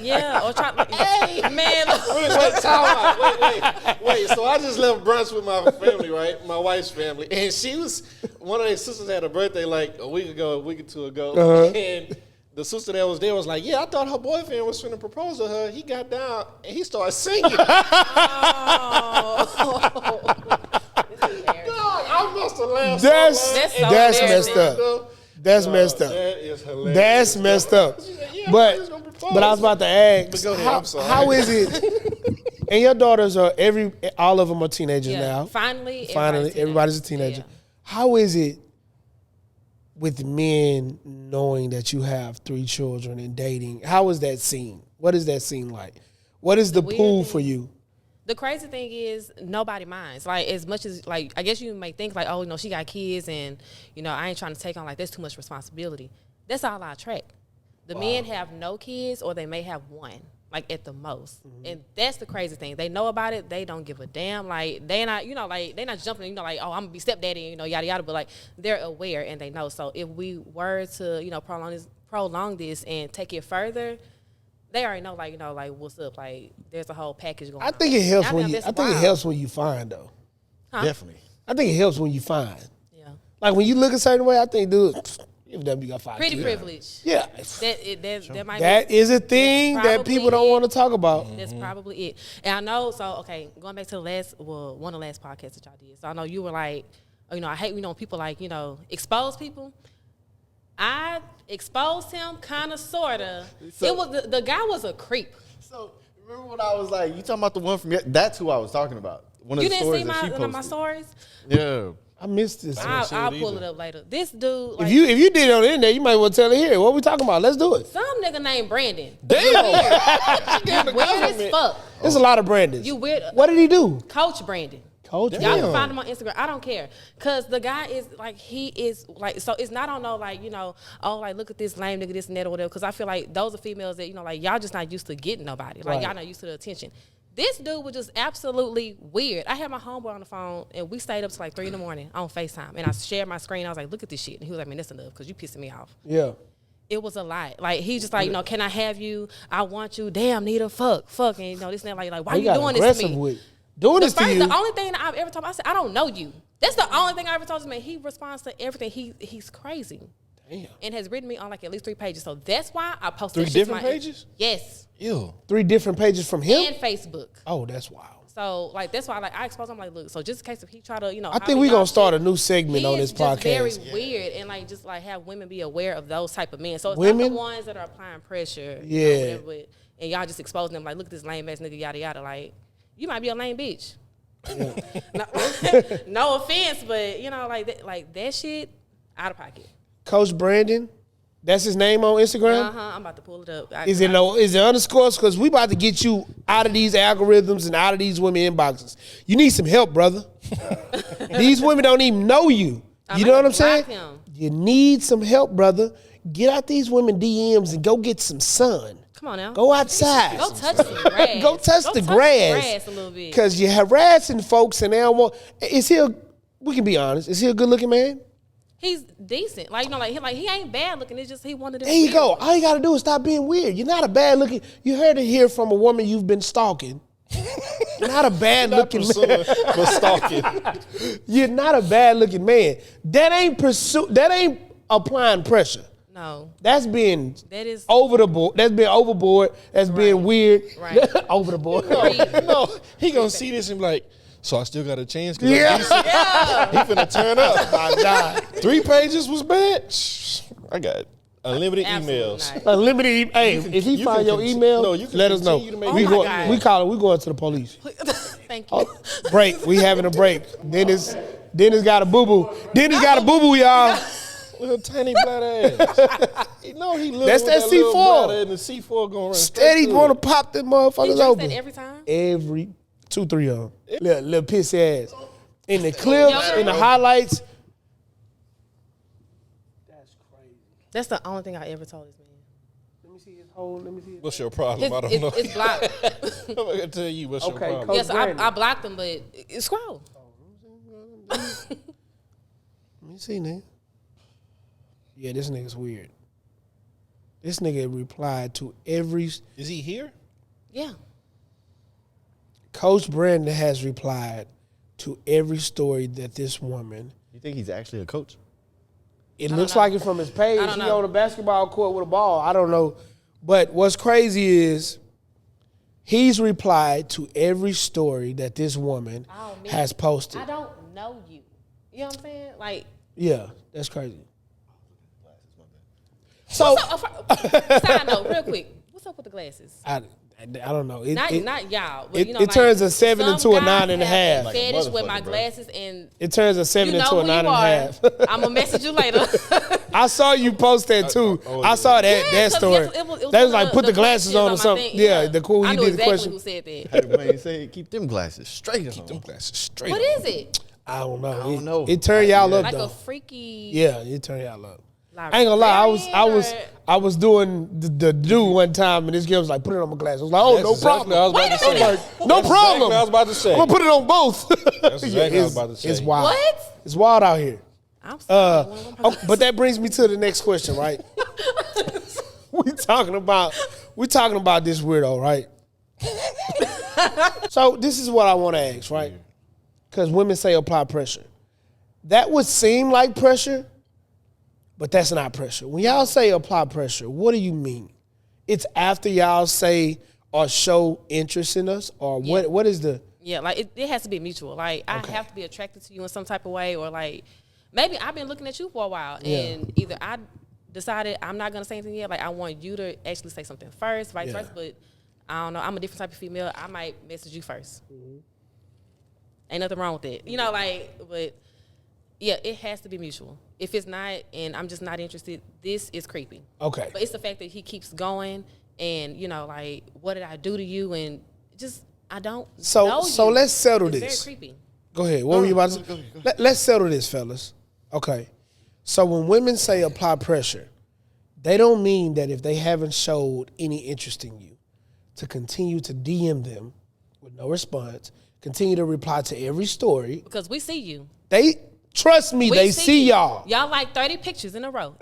Yeah, or try like, hey, man. Wait, time out. Wait. So I just left brunch with my family, right? My wife's family. And one of their sisters had a birthday like a week or 2 ago. And the sister that was there was like, yeah, I thought her boyfriend was finna propose to her. He got down and he started singing. Dog, I must have laughed That's so much. that's so messed embarrassing. up. That's messed up. That is hilarious. That's messed up. Yeah, But he's gonna propose. I was about to ask, Go ahead, I'm sorry. how is it? And your daughters are all of them are teenagers Yeah, now. finally, Everybody's a teenager. Yeah. How is it with men knowing that you have 3 children and dating? How is that scene? What is that scene like? What is the weird pool thing- for you? The crazy thing is nobody minds. Like as much as like I guess you may think like, oh, she got kids and I ain't trying to take on like that's too much responsibility. That's all I attract. The men have no kids or they may have 1, like at the most. And that's the crazy thing. They know about it, they don't give a damn. Like they not, like they not jumping, like, oh, I'm gonna be stepdaddy, yada yada, but like they're aware and they know. So if we were to, prolong this and take it further, they already know, like what's up. Like there's a whole package going on. I think it helps And when think you. I that's think it wild. helps when you find though. Definitely. I think it helps when you find. Yeah. Like when you look a certain way, I think, dude, if that you got 5 Pretty kids. privilege. Yeah. That might That be, is a thing that probably people don't it. want to talk about. That's probably it. And I know, so, okay, going back to one of the last podcasts that y'all did. So I know you were like, I hate, when people like, expose people. I exposed him, kind of, sort of. So- It was, the guy was a creep. So remember when I was like, you talking about the one from that's who I was talking about. One of You the didn't stories see that she my posted. my stories? Yeah. I missed this. I'll pull it up later. This dude, like, If you did it on the internet, you might want to tell it here. What we talking about? Let's do it. some nigga named Brandon. Damn. You weird as fuck. There's a lot of Brandons. You weird. What did he do? Coach Brandon. Coach. Y'all can find him on Instagram. I don't care. Because the guy is, like, he is, like, so it's not on no, like, oh, like, look at this lame nigga, this and that or whatever. Because I feel like those are females that, like, y'all just not used to getting nobody. Like, Right. y'all not used to the attention. This dude was just absolutely weird. I had my homeboy on the phone, and we stayed up to, like, 3 in the morning on FaceTime. And I shared my screen. I was like, look at this shit. And he was like, man, that's enough because you pissing me off. Yeah. It was a lot. Like, he just like, can I have you? I want you. Damn, Nita, fuck. And, this and that. Like why He you got doing this aggressive to me? with doing this to you. The only thing that I've ever told him, I said, I don't know you. That's the only thing I ever told him. Man, he responds to everything. He's crazy. and has written me on like at least 3 pages. So that's why I posted 3 different pages? Yes. Ew. 3 different pages from him? And Facebook. Oh, that's wild. So like that's why like I exposed him like, look, so just in case if he try to, I think we're going to start a new segment on this podcast. Very weird and like just like have women be aware of those type of men. So it's not Women? the ones that are applying pressure. Yeah. And y'all just exposing them like, look at this lame ass nigga, yada yada. Like, you might be a lame bitch. No offense, but like that shit out of pocket. Coach Brandon, that's his name on Instagram? I'm about to pull it up. Is it underscores? Because we about to get you out of these algorithms and out of these women inboxes. You need some help, brother. These women don't even know you. You know what I'm saying? You need some help, brother. Get out these women DMs and go get some sun. Come on now. Go outside. Go touch some grass. Go touch the grass a little bit. Because you're harassing folks and they don't want. We can be honest. Is he a good looking man? He's decent. Like, he ain't bad looking. It's just he wanted to. There you go. All you got to do is stop being weird. You're not a bad looking. You heard it here from a woman you've been stalking. You're not a bad looking man. But stalking. You're not a bad looking man. That ain't applying pressure. No. That is over the board. That's being overboard. That's being weird. Right. Over the board. No, he gonna see this and be like, so I still got a chance? Yeah. He finna turn up. My God. 3 pages was bad? I got unlimited emails. Absolutely not. Unlimited. Hey, if he find your email, you can let us know. continue to make We emails. going to the police. Thank you. Break. We having a break. Dennis got a boo-boo. Dennis got a boo-boo, y'all. Little tiny black ass. No, he little. That's with that little C4. bladder and the C4 going right. Steady want to pop them He motherfuckers drinks open. that every time. Every 2-3 of them. Little pissy ass. In the clips, in the highlights. That's crazy. That's the only thing I ever told this man. Let me see his whole. Let me see. What's your problem? I don't know. It's blocked. I'm gonna tell you what's your Okay, problem. Coach Yes, Brandon. I blocked him, but it's scroll. Let me see, nigga. Yeah, this nigga's weird. This nigga replied to every. Is he here? Yeah. Coach Brandon has replied to every story that this woman. You think he's actually a coach? It looks like it from his page. I don't He know. on a basketball court with a ball. I don't know. But what's crazy is he's replied to every story that this woman has posted. I don't know you. You know what I'm saying? Like. Yeah, that's crazy. So Side note, real quick. What's up with the glasses? I don't know. Not y'all. But it turns a 7 some into a guys 9.5. have Like a a fetish with motherfucker, my bro. glasses, and It turns a 7 you know into a who you are. 9.5. I'm gonna message you later. I saw you post that too. I saw that Yeah, 'cause story. it was They was like, put the glasses on or my something. thing. Yeah, the cool. I You knew did the exactly question. who said that. How the man say, keep them glasses straight. Keep them glasses straight. What on. is it? I don't know. I don't know. It turned y'all up Like though. a freaky. Yeah, it turned y'all up. I ain't gonna lie. I was doing the do one time, and this girl was like, "Put it on my glasses." I was like, "Oh, That's no exactly problem." what I was about to say. No That's problem. exactly what I was about to say. I'm gonna put it on both. That's exactly what I was about to say. It's wild. What? It's wild out here. I'm sorry. But that brings me to the next question, right? we talking about this weirdo, right? So this is what I want to ask, right? Because women say apply pressure. That would seem like pressure, but that's not pressure. When y'all say apply pressure, what do you mean? It's after y'all say or show interest in us, or Yeah. what is the? Yeah, like it has to be mutual. Like I have to be attracted to you in some type of way, or like maybe I've been looking at you for a while, and either I decided I'm not gonna say anything yet. Like I want you to actually say something first, vice versa. But I don't know. I'm a different type of female. I might message you 1st. Ain't nothing wrong with it, you know. Like, but yeah, it has to be mutual. If it's not, and I'm just not interested, this is creepy. Okay. But it's the fact that he keeps going, and you know, like, what did I do to you? And just I don't. know So you. let's settle It's this. Very creepy. Go ahead. What were you about to say? Let's settle this, fellas. Okay. So when women say apply pressure, they don't mean that if they haven't showed any interest in you, to continue to DM them with no response, continue to reply to every story. Because we see you. They trust me. They see you. y'all. Y'all like 30 pictures in a row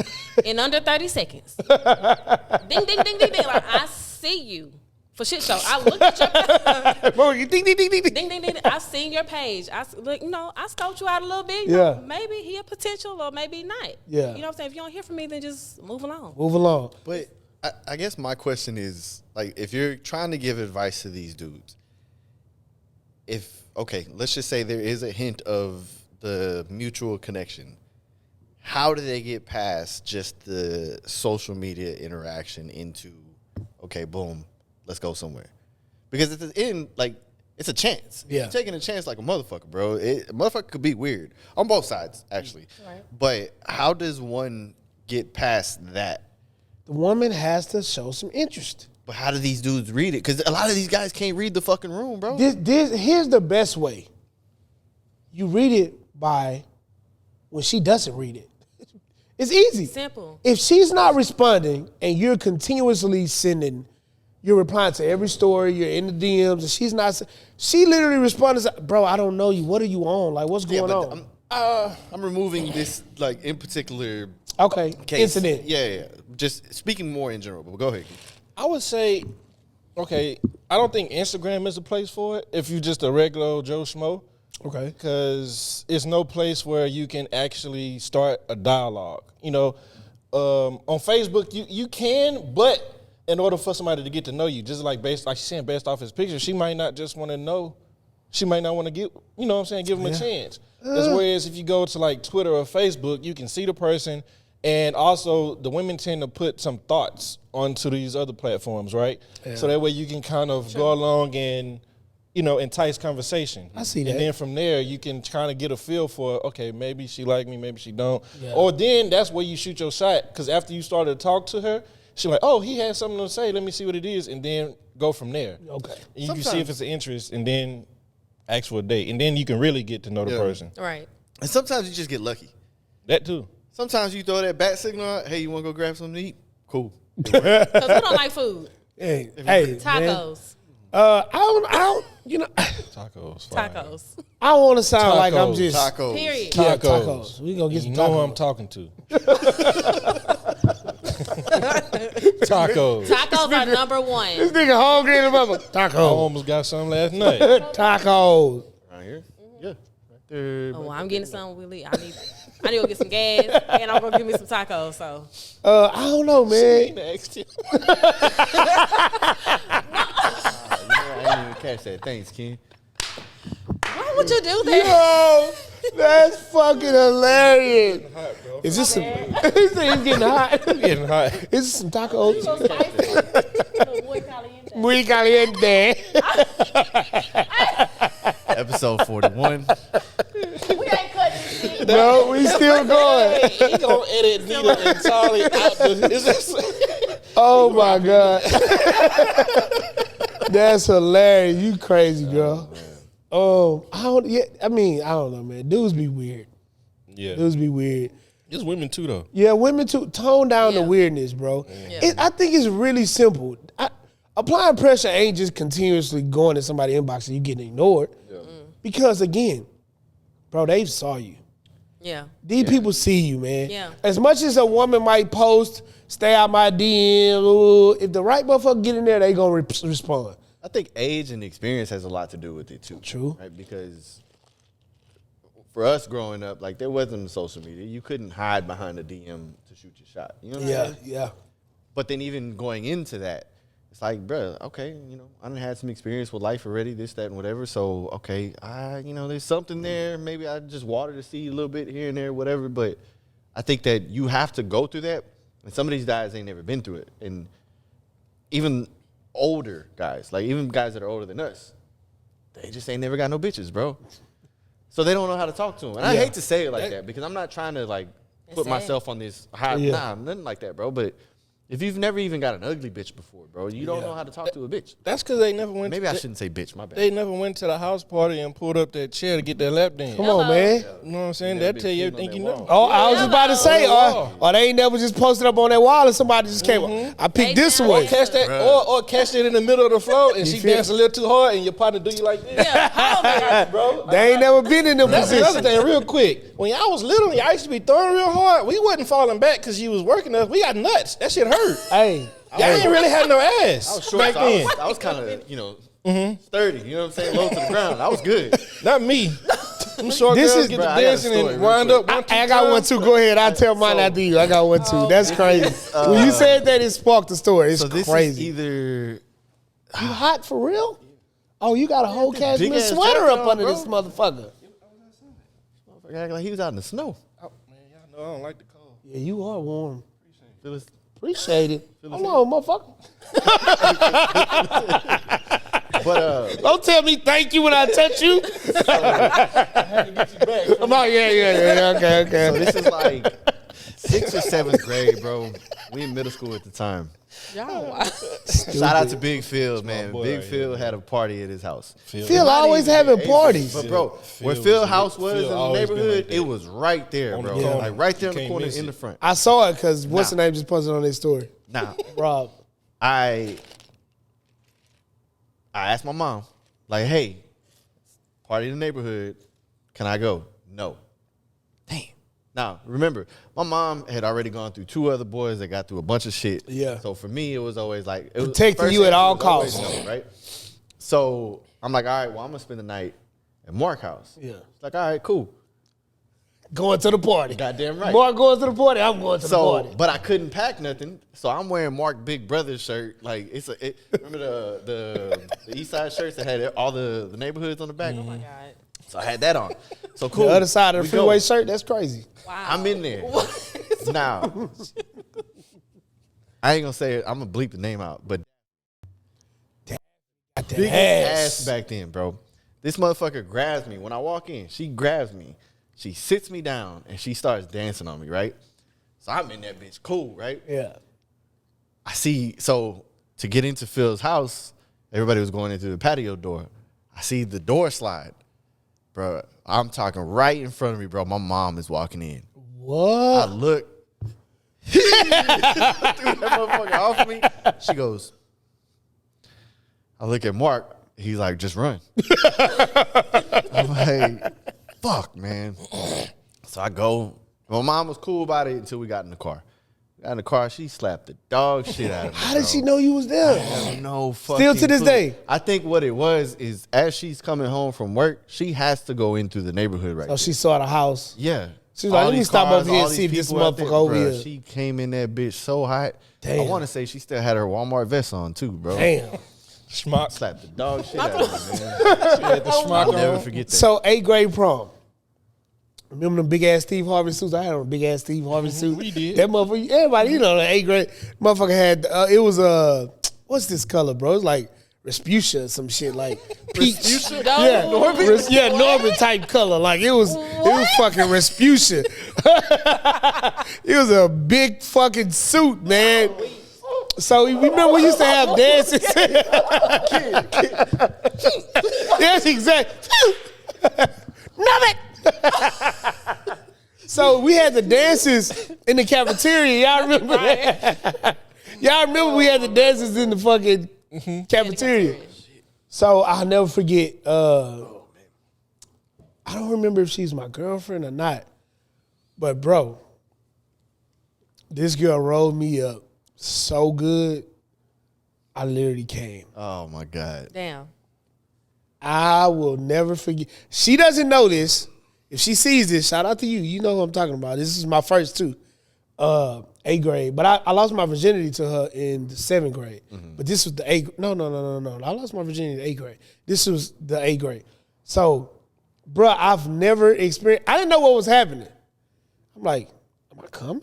in under 30 seconds. Ding, ding, ding, ding, ding. Like, I see you. For shit show. I looked at your Bro, you ding, ding, ding, ding, ding. ding, ding, ding. I seen your page. I scoped you out a little bit. You Yeah. know, maybe he a potential or maybe not. Yeah. You know what I'm saying? If you don't hear from me, then just move along. Move along. But I guess my question is, like, if you're trying to give advice to these dudes, let's just say there is a hint of the mutual connection. How do they get past just the social media interaction into, okay, boom, let's go somewhere? Because at the end, like, it's a chance. Yeah. You're taking a chance like a motherfucker, bro. A motherfucker could be weird on both sides, actually. Right. But how does one get past that? The woman has to show some interest. But how do these dudes read it? Because a lot of these guys can't read the fucking room, bro. Here's the best way. You read it by when she doesn't read it. It's easy. Simple. If she's not responding and you're continuously sending, you're replying to every story, you're in the DMs, and she's not, she literally responds, bro, I don't know you. What are you on? Like, what's going on? I'm removing this, like, in particular Okay, case. incident. Yeah. Just speaking more in general, but go ahead. I would say, okay, I don't think Instagram is the place for it if you're just a regular Joe Schmo. Okay. Because it's no place where you can actually start a dialogue. You know, on Facebook, you can, but in order for somebody to get to know you, just like she's saying, based off his picture, she might not just want to know. She might not want to give, you know what I'm saying, give them a chance. As whereas if you go to like Twitter or Facebook, you can see the person. And also, the women tend to put some thoughts onto these other platforms, right? Yeah. So that way you can kind of go along and, you know, entice conversation. I see that. And then from there, you can kind of get a feel for, okay, maybe she like me, maybe she don't. Yeah. Or then that's where you shoot your shot. Because after you started to talk to her, she's like, oh, he has something to say. Let me see what it is. And then go from there. Okay. And you can see if it's an interest and then ask for a date. And then you can really get to know the person. Right. And sometimes you just get lucky. That too. Sometimes you throw that bat signal out, hey, you want to go grab something to eat? Cool. Because we don't like food. Hey, Tacos. Man. I don't, you know. Tacos. Fire. Tacos. I don't want to sound like I'm Tacos. just. Tacos. Period. Yeah, Tacos. tacos. We gonna get some You know tacos. who I'm talking to. Tacos. Tacos are number one. This nigga hungry in the mother. I Tacos. almost got some last night. Tacos. Right here? Yeah. Right there. Oh, I'm getting something, Willie. I need to go get some gas, and I'm gonna give me some tacos. So I don't know, man. I didn't even catch that. Thanks, Ken. why would you do that? Yo, that's fucking hilarious. Hot, bro. Is this some? He said he's getting hot. Getting hot. Is this some tacos? So spicy. Muy caliente. Muy caliente. Episode 41. We ain't cutting this shit. No, we still going. He gonna edit Nita and Charlie out the. Oh my god, that's hilarious. You crazy, girl. I don't. Yeah, I don't know, man. Dudes be weird. Yeah. Dudes be weird. It's women too, though. Yeah, women too. Tone down the Yeah. weirdness, bro. Yeah. I think it's really simple. Applying pressure ain't just continuously going to somebody's inbox and you getting ignored. Because again, bro, they saw you. Yeah. These people see you, man. Yeah. As much as a woman might post, stay out my DM, ooh, if the right motherfucker get in there, they gonna respond. I think age and experience has a lot to do with it, too. True. Right? Because for us growing up, like, there wasn't social media. You couldn't hide behind a DM to shoot your shot. You know what I'm saying? Yeah. But then even going into that, it's like, bro, okay, I done had some experience with life already, this, that, and whatever. So, okay, there's something there. Maybe I just water the seed a little bit here and there, whatever. But I think that you have to go through that. And some of these guys ain't never been through it. And even older guys, like even guys that are older than us, they just ain't never got no bitches, bro. So they don't know how to talk to them. And I hate to say it like that because I'm not trying to, like, put sad. myself on this high. Yeah. Nah, nothing like that, bro. But if you've never even got an ugly bitch before, bro, you don't know how to talk to a bitch. That's because they never went. Maybe I shouldn't say bitch, my bad. They never went to the house party and pulled up that chair to get that lap dance. Come on, man. You know what I'm saying? That tell you everything you know. Oh, I was just about to say, Hello. or they ain't never just posted up on that wall and somebody just came. I picked this They away. down. Catch that, or catch it in the middle of the floor and she feel- danced a little too hard and your partner do you like this. Yeah. Hold it. Bro, They ain't never been in them that's another positions. thing, real quick. When y'all was little, y'all used to be throwing real hard. We wasn't falling back because you was working us. We got nuts. That shit hurt. Hey, Y'all ain't really had no ass I was short, back so then. I was kind of, sturdy. You know what I'm saying? Low to the ground. I was good. Not me. Them short This girls is- get Bro, to I got a dancing story and real wind quick. up one, two I got one times. too. Go ahead. I'll tell mine after you. I got one too. That's crazy. When you said that, it sparked the story. It's So this crazy. is either You hot for real? Oh, you got a whole cashmere big-ass sweater jacket up on, under bro. this motherfucker. act like he was out in the snow. Man, y'all know I don't like the cold. Yeah, you are warm. Phyllis, Appreciate it. Hold on, motherfucker. but Don't tell me thank you when I touch you. Come on, yeah. Okay. so this is like 6th or 7th grade, bro. We in middle school at the time. Y'all, Shout out to Big Phil, man. boy Big right Phil here, had a party at his house. Phil always having parties. But bro, where Phil Phil was- house was Phil in the always been neighborhood, like that. it was right there, On the bro. corner. Like right there in You the can't corner miss in it. the front. I saw it because what's the Nah. name just posted on their story. Now, Rob. I asked my mom, like, hey, party in the neighborhood, can I go? No. Damn. Now, remember, my mom had already gone through 2 other boys that got through a bunch of shit. Yeah. So for me, it was always like it was, Protecting first you at answer all was always costs. no, right? So I'm like, all right, well, I'm gonna spend the night at Mark house. Yeah. It's like, all right, cool. Going to the party. Goddamn right. Mark going to the party. I'm going to the So, party. but I couldn't pack nothing, so I'm wearing Mark Big Brother shirt. Like remember the East Side shirts that had all the neighborhoods on the back. oh my God. So I had that on. So cool. The other side of the We freeway go. shirt, that's crazy. Wow. I'm in there now. I ain't gonna say it. I'm gonna bleep the name out, but Got that big ass. ass back then, bro. This motherfucker grabs me when I walk in. She grabs me. She sits me down and she starts dancing on me, right? So I'm in that bitch, cool, right? Yeah. I see, so to get into Phil's house, everybody was going into the patio door. I see the door slide. Bro, I'm talking right in front of me, bro. My mom is walking in. I What? look. Threw that motherfucker off me. She goes, I look at Mark. He's like, just run. I'm like, fuck, man. So I go. My mom was cool about it until we got in the car. Got in the car, she slapped the dog shit out of me. How did she know you was there? No fucking Still to this clue. day? I think what it was is as she's coming home from work, she has to go into the neighborhood right Oh, she saw the house. Yeah. She was like, All let me these stop cars, over here all and see if these this people out there, motherfucker over bruh, here. She came in that bitch so hot. Damn. I want to say she still had her Walmart vest on too, bro. Damn. Schmuck. Slapped the dog shit out of me, man. She had the schmuck I'll never on. forget that. So 8th grade prom. Remember them big ass Steve Harvey suits? I had on a big ass Steve Harvey suit. We did. That motherfucker, everybody, you know, the 8th grade motherfucker had. It was what's this color, bro? It's like Respucia or some shit, like peach. Yeah, Norman type color. Like it was fucking Respucia. It was a big fucking suit, man. So you remember we used to have dances. Yes, exactly. Nothing. So we had the dances in the cafeteria. Y'all remember that? Y'all remember we had the dances in the fucking cafeteria. So I'll never forget. I don't remember if she's my girlfriend or not. But bro, this girl rolled me up so good, I literally came. Oh my God. Damn. I will never forget. She doesn't know this. If she sees this, shout out to you. You know who I'm talking about. This is my first too. 8th grade. But I lost my virginity to her in the 7th grade. But this was the 8th. No. I lost my virginity in the 8th grade. This was the 8th grade. So, bruh, I've never experienced. I didn't know what was happening. I'm like, am I coming?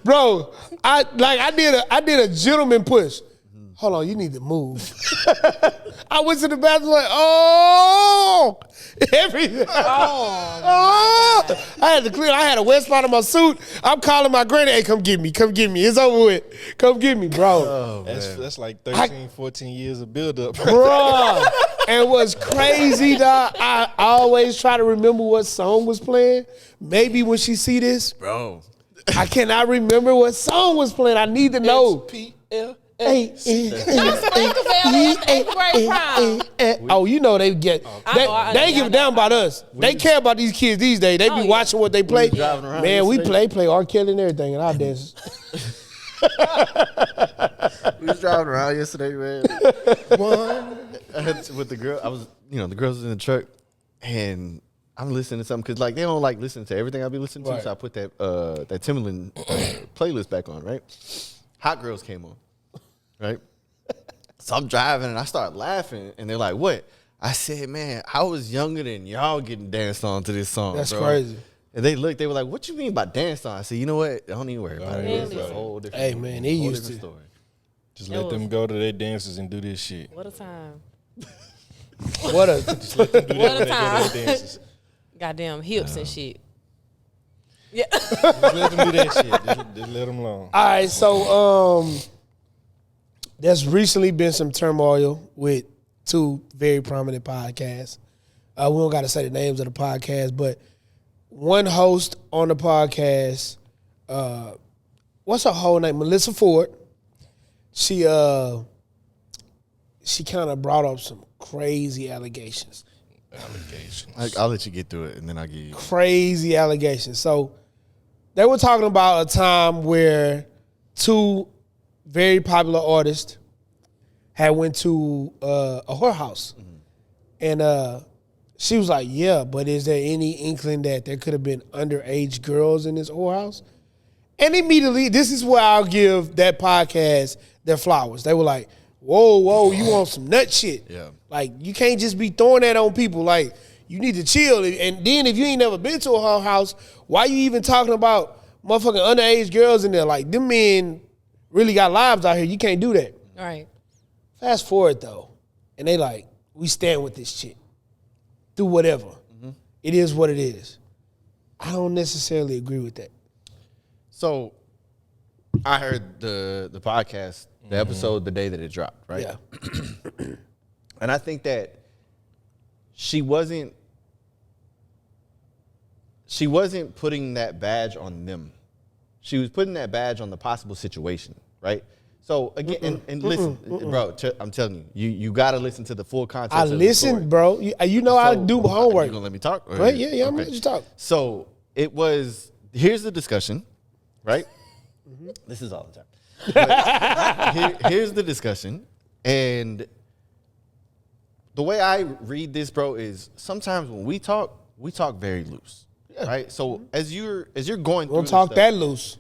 Bro, I did a gentleman push. Hold on, you need to move. I went to the bathroom like, oh, everything. Oh, I had to clear. I had a wet spot on my suit. I'm calling my granny. Hey, come get me. It's over with. Come get me, bro. That's like 13, 14 years of buildup. Bro. And what's crazy, dog, I always try to remember what song was playing. Maybe when she see this, Bro. I cannot remember what song was playing. I need to know. PL. Oh, you know they get. They ain't give a damn about us. They care about these kids these days. They be watching what they play. Man, we play R. Kelly and everything in our dances. We was driving around yesterday, man. With the girl, the girls was in the truck, and I'm listening to something because like they don't like listen to everything I be listening to, Right. so I put that Timbaland playlist back on. Right, Hot Girls came on, right. So I'm driving and I start laughing, and they're like, "What?" I said, "Man, I was younger than y'all getting danced on to this song." That's bro. crazy. And they looked, they were like, "What you mean by dance on?" I said, "You know what? Don't even worry about it. It's a whole different. Hey, man, they whole used different to. story." Just let them go to their dances and do this shit. What a time. What a Just let them do that What a when they go to time. their dances. Goddamn hips and shit. Yeah. Just let them do that shit. Just let them alone. All right, so there's recently been some turmoil with two very prominent podcasts. We don't got to say the names of the podcast, but one host on the podcast, what's her whole name? Melyssa Ford. She kind of brought up some crazy allegations. I'll let you get through it, and then I'll give you. Crazy allegations. So they were talking about a time where two very popular artists had went to a whorehouse. And she was like, yeah, but is there any inkling that there could have been underage girls in this whorehouse? And immediately, this is where I'll give that podcast their flowers. They were like, whoa, you want some nut shit. Yeah. Like, you can't just be throwing that on people. Like, you need to chill. And then if you ain't never been to a whorehouse, why you even talking about motherfucking underage girls in there? Like, them men really got lives out here. You can't do that. All right. Fast forward, though, and they like, we stand with this shit. Do whatever. It is what it is. I don't necessarily agree with that. So, I heard the podcast, the episode, the day that it dropped, right? Yeah. And I think that she wasn't putting that badge on them. She was putting that badge on the possible situation, right? So again, and listen, bro, I'm telling you got to listen to the full context. I of the listen, story. bro. You know I do homework. You gonna let me talk? Or- Right? Yeah, I'm gonna okay. let you talk. So it was. Here's the discussion, right? This is all the time. But here's the discussion, and the way I read this, bro, is sometimes when we talk very loose, right? So as you're going through, Don't talk that loose.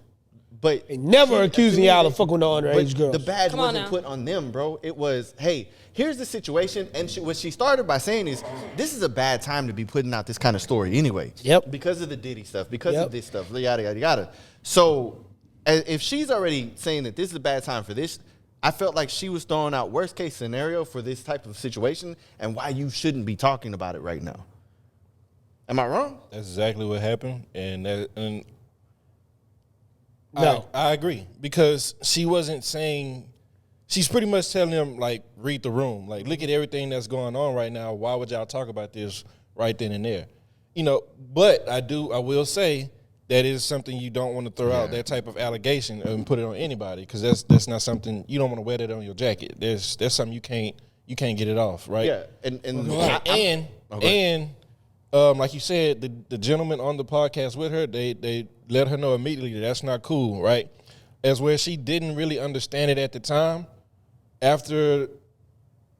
but Ain't never accusing y'all of fucking with no underage but girls. the badge Come on wasn't now. put on them, bro. It was, hey, here's the situation. And what she started by saying is, this is a bad time to be putting out this kind of story anyway. Yep. Because of the Diddy stuff, because Yep. of this stuff, yada, yada, yada. So if she's already saying that this is a bad time for this, I felt like she was throwing out worst case scenario for this type of situation and why you shouldn't be talking about it right now. Am I wrong? That's exactly what happened, and No. I agree, because she wasn't saying. She's pretty much telling them, like, read the room. Like, look at everything that's going on right now. Why would y'all talk about this right then and there? But I will say that is something you don't want to throw out, that type of allegation, and put it on anybody, because that's not something you don't want to wear that on your jacket. There's something you can't get it off, right? Yeah. And like you said, the gentleman on the podcast with her, they let her know immediately that that's not cool, right? As where she didn't really understand it at the time. After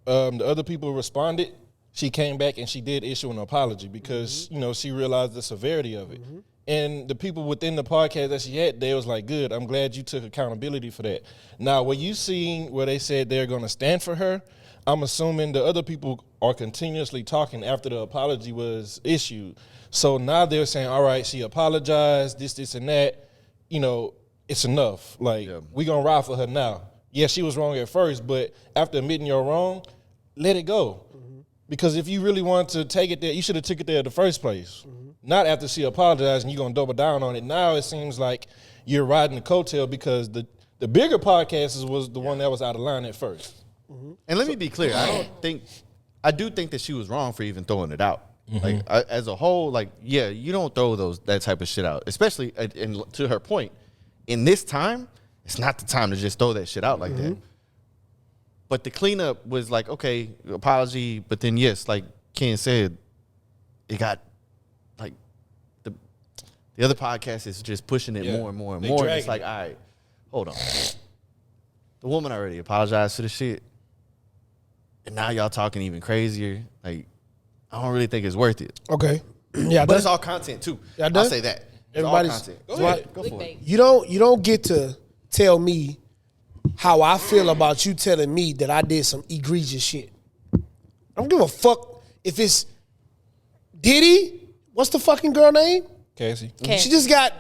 the other people responded, she came back and she did issue an apology because, she realized the severity of it. And the people within the podcast that she had, they was like, good, I'm glad you took accountability for that. Now, when you seen where they said they're going to stand for her, I'm assuming the other people are continuously talking after the apology was issued. So now they're saying, all right, she apologized, this, and that. It's enough. Like, we going to ride for her now. Yeah, she was wrong at first, but after admitting you're wrong, let it go. Because if you really want to take it there, you should have took it there in the first place. Not after she apologized and you're going to double down on it. Now it seems like you're riding the coattail because the bigger podcast was the one that was out of line at first. And let me be clear. I do think that she was wrong for even throwing it out. Like as a whole, like, yeah, you don't throw that type of shit out. Especially, and to her point, in this time, it's not the time to just throw that shit out like that. But the cleanup was like, okay, apology, but then yes, like Ken said, it got like the other podcast is just pushing it more and more and more. And it's like, all right, hold on. The woman already apologized for the shit. And now y'all talking even crazier. Like, I don't really think it's worth it. Okay. Yeah, but it's all content too. I'll say that. It's all content. Go ahead. Go for it. You don't get to tell me how I feel about you telling me that I did some egregious shit. I don't give a fuck if it's Diddy. What's the fucking girl name? Cassie. She just got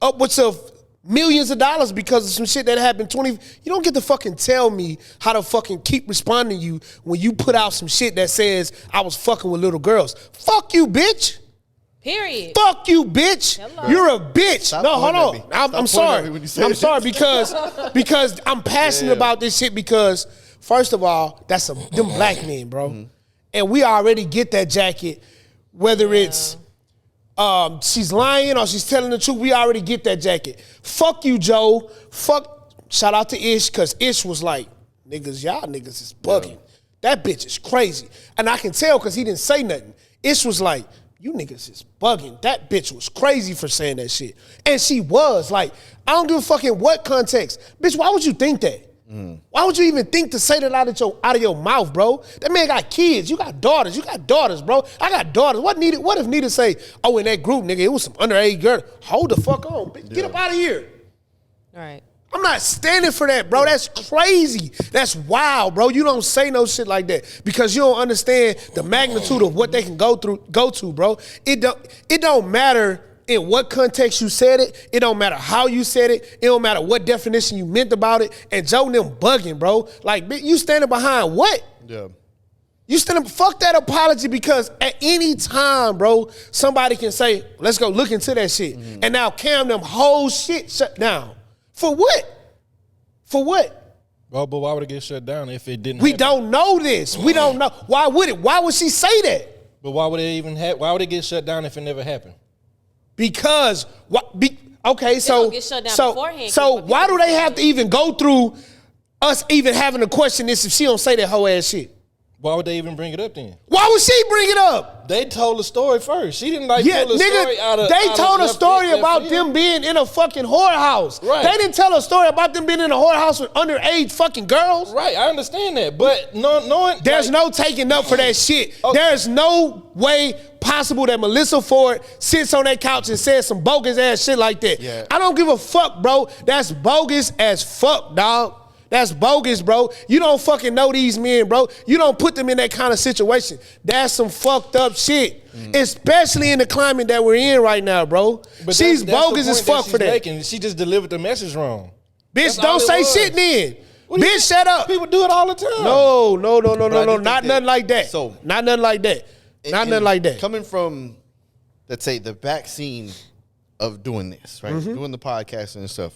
upwards of millions of dollars because of some shit that happened 20. You don't get to fucking tell me how to fucking keep responding to you when you put out some shit that says I was fucking with little girls. Fuck you, bitch. Period. Fuck you, bitch. Hello. You're a bitch. Stop no, hold on. I'm sorry. I'm it. sorry because I'm passionate about this shit because first of all, that's them black men, bro. Mm-hmm. And we already get that jacket, whether it's she's lying or she's telling the truth, we already get that jacket. Fuck you, Joe. Shout out to Ish, because Ish was like, y'all niggas is bugging. Yeah. That bitch is crazy. And I can tell because he didn't say nothing. Ish was like, you niggas is bugging. That bitch was crazy for saying that shit. And she was. Like, I don't give a fuck in what context. Bitch, why would you think that? Why would you even think to say that out of your mouth, bro? That man got kids. You got daughters. Bro. I got daughters. What if Nita say, oh, in that group, nigga, it was some underage girl. Hold the fuck on. Get up out of here. All right. I'm not standing for that, bro. That's crazy. That's wild, bro. You don't say no shit like that because you don't understand the magnitude of what they can go to, bro. It don't matter in what context you said it. It don't matter how you said it. It don't matter what definition you meant about it. And Joe and them bugging, bro. Like, you standing behind what? Yeah. You standing, fuck that apology because at any time, bro, somebody can say, let's go look into that shit. Mm-hmm. And now Cam, them whole shit shut down. For what? For what? Well, but why would it get shut down if it didn't We happen? don't know this. We don't know. Why would it? Why would she say that? But why would it even why would it get shut down if it never happened? Because okay, so get shut down beforehand, so why do they have to even go through us even having to question this if she don't say that whole ass shit? Why would they even bring it up then? Why would she bring it up? They told the story first. She didn't pull the story out of. They told a story about them being in a fucking whorehouse. Right. They didn't tell a story about them being in a whorehouse with underage fucking girls. Right, I understand that, but knowing there's no taking up for that shit. Okay. There's no way possible that Melyssa Ford sits on that couch and says some bogus ass shit like that. Yeah. I don't give a fuck, bro. That's bogus as fuck, dog. That's bogus, bro. You don't fucking know these men, bro. You don't put them in that kind of situation. That's some fucked up shit. Especially in the climate that we're in right now, bro. But she's bogus as fuck for that. She just delivered the message wrong. Bitch, don't say shit then. Bitch, shut up. People do it all the time. No. Not nothing like that. So, not nothing like that. Not nothing like that. Coming from, let's say, the back scene of doing this, right? Mm-hmm. Doing the podcast and stuff.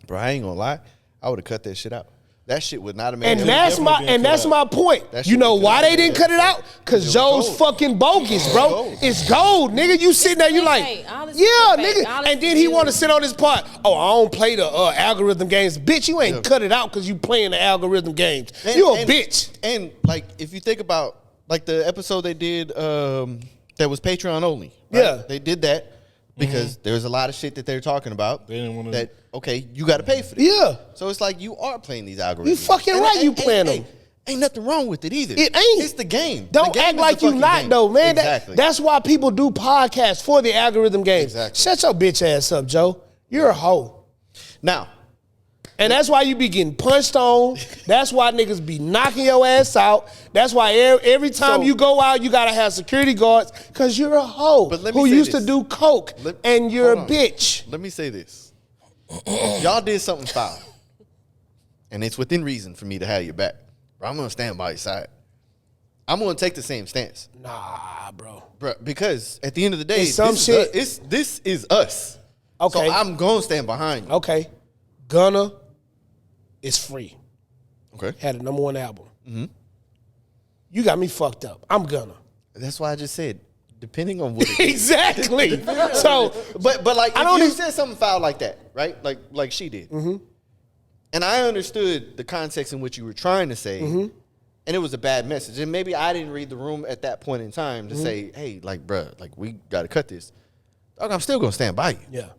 Bro, I ain't gonna lie. I would have cut that shit out. That shit would not have made. And that's my point. You know why they didn't cut it out? Because Joe's fucking bogus, bro. It's gold, nigga. You sitting there, you like, yeah, nigga. And then he want to sit on his part. Oh, I don't play the algorithm games, bitch. You ain't cut it out because you playing the algorithm games. You a bitch. And like, if you think about like the episode they did that was Patreon only. Right? Yeah, they did that. Because there was a lot of shit that they're talking about. They didn't want to. That, okay, you got to pay for this. Yeah. So it's like you are playing these algorithms. You fucking right, you playing them. Ain't nothing wrong with it either. It ain't. It's the game. Don't act like you not, though, man. Exactly. That's why people do podcasts for the algorithm games. Exactly. Shut your bitch ass up, Joe. You're a hoe. Now. And that's why you be getting punched on. That's why niggas be knocking your ass out. That's why every time you go out, you gotta have security guards because you're a hoe who used to do coke and you're a bitch. Let me say this. Y'all did something foul. And it's within reason for me to have your back. Bro, I'm gonna stand by your side. I'm gonna take the same stance. Nah, bro. Bro, because at the end of the day, this is us. Okay. So I'm gonna stand behind you. Okay. Gunna is free. Okay. Had a #1 album. Mm-hmm. You got me fucked up. I'm Gunna. That's why I just said, depending on what it is. Exactly. So, but like, if you said something foul like that, right? Like she did. Mm-hmm. And I understood the context in which you were trying to say, and it was a bad message. And maybe I didn't read the room at that point in time to say, hey, like, bruh, like, we got to cut this. Dog, I'm still going to stand by you. Yeah.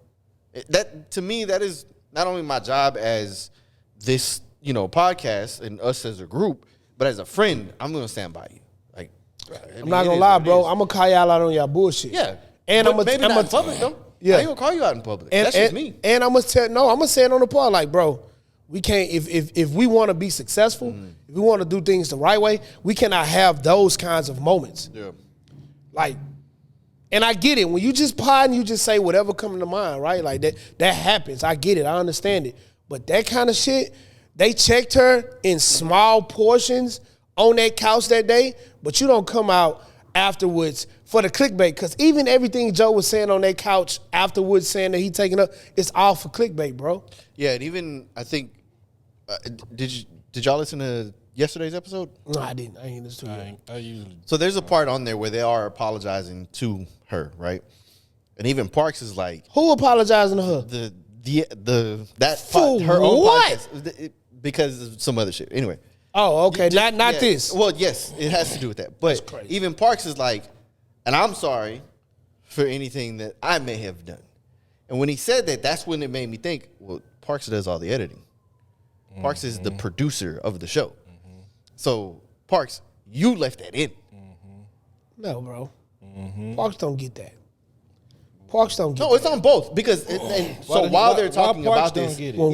That, to me, that is not only my job as this, podcast and us as a group, but as a friend, I'm going to stand by you. Like, I'm not going to lie, bro. I'm going to call y'all out on y'all bullshit. Yeah. And but maybe not in public, though. Yeah. I ain't going to call you out in public. That's just me. And I'm going to say it on the pod, like, bro, we can't, if we want to be successful, if we want to do things the right way, we cannot have those kinds of moments. Yeah. Like, and I get it. When you just pod and you just say whatever comes to mind, right? Like, that happens. I get it. I understand it. But that kind of shit, they checked her in small portions on that couch that day, but you don't come out afterwards for the clickbait. Because even everything Joe was saying on that couch afterwards, saying that he taking up, it's all for clickbait, bro. Yeah, and even, I think, did y'all listen to yesterday's episode? No, I didn't. I ain't listen to it. I usually. So there's a part on there where they are apologizing to her, right? And even Parks is like, Who apologizing to her? her own what? podcast because of some other shit. Anyway. Oh, okay. Not Yeah. this. Well, yes, it has to do with that. But crazy. even Parks is like, and I'm sorry for anything that I may have done. And when he said that, that's when it made me think, well, Parks does all the editing. Parks is the producer of the show. So, Parks, you left that in. No, bro. Parks don't get that. Parks don't get No, it's on both because while they're talking about this, When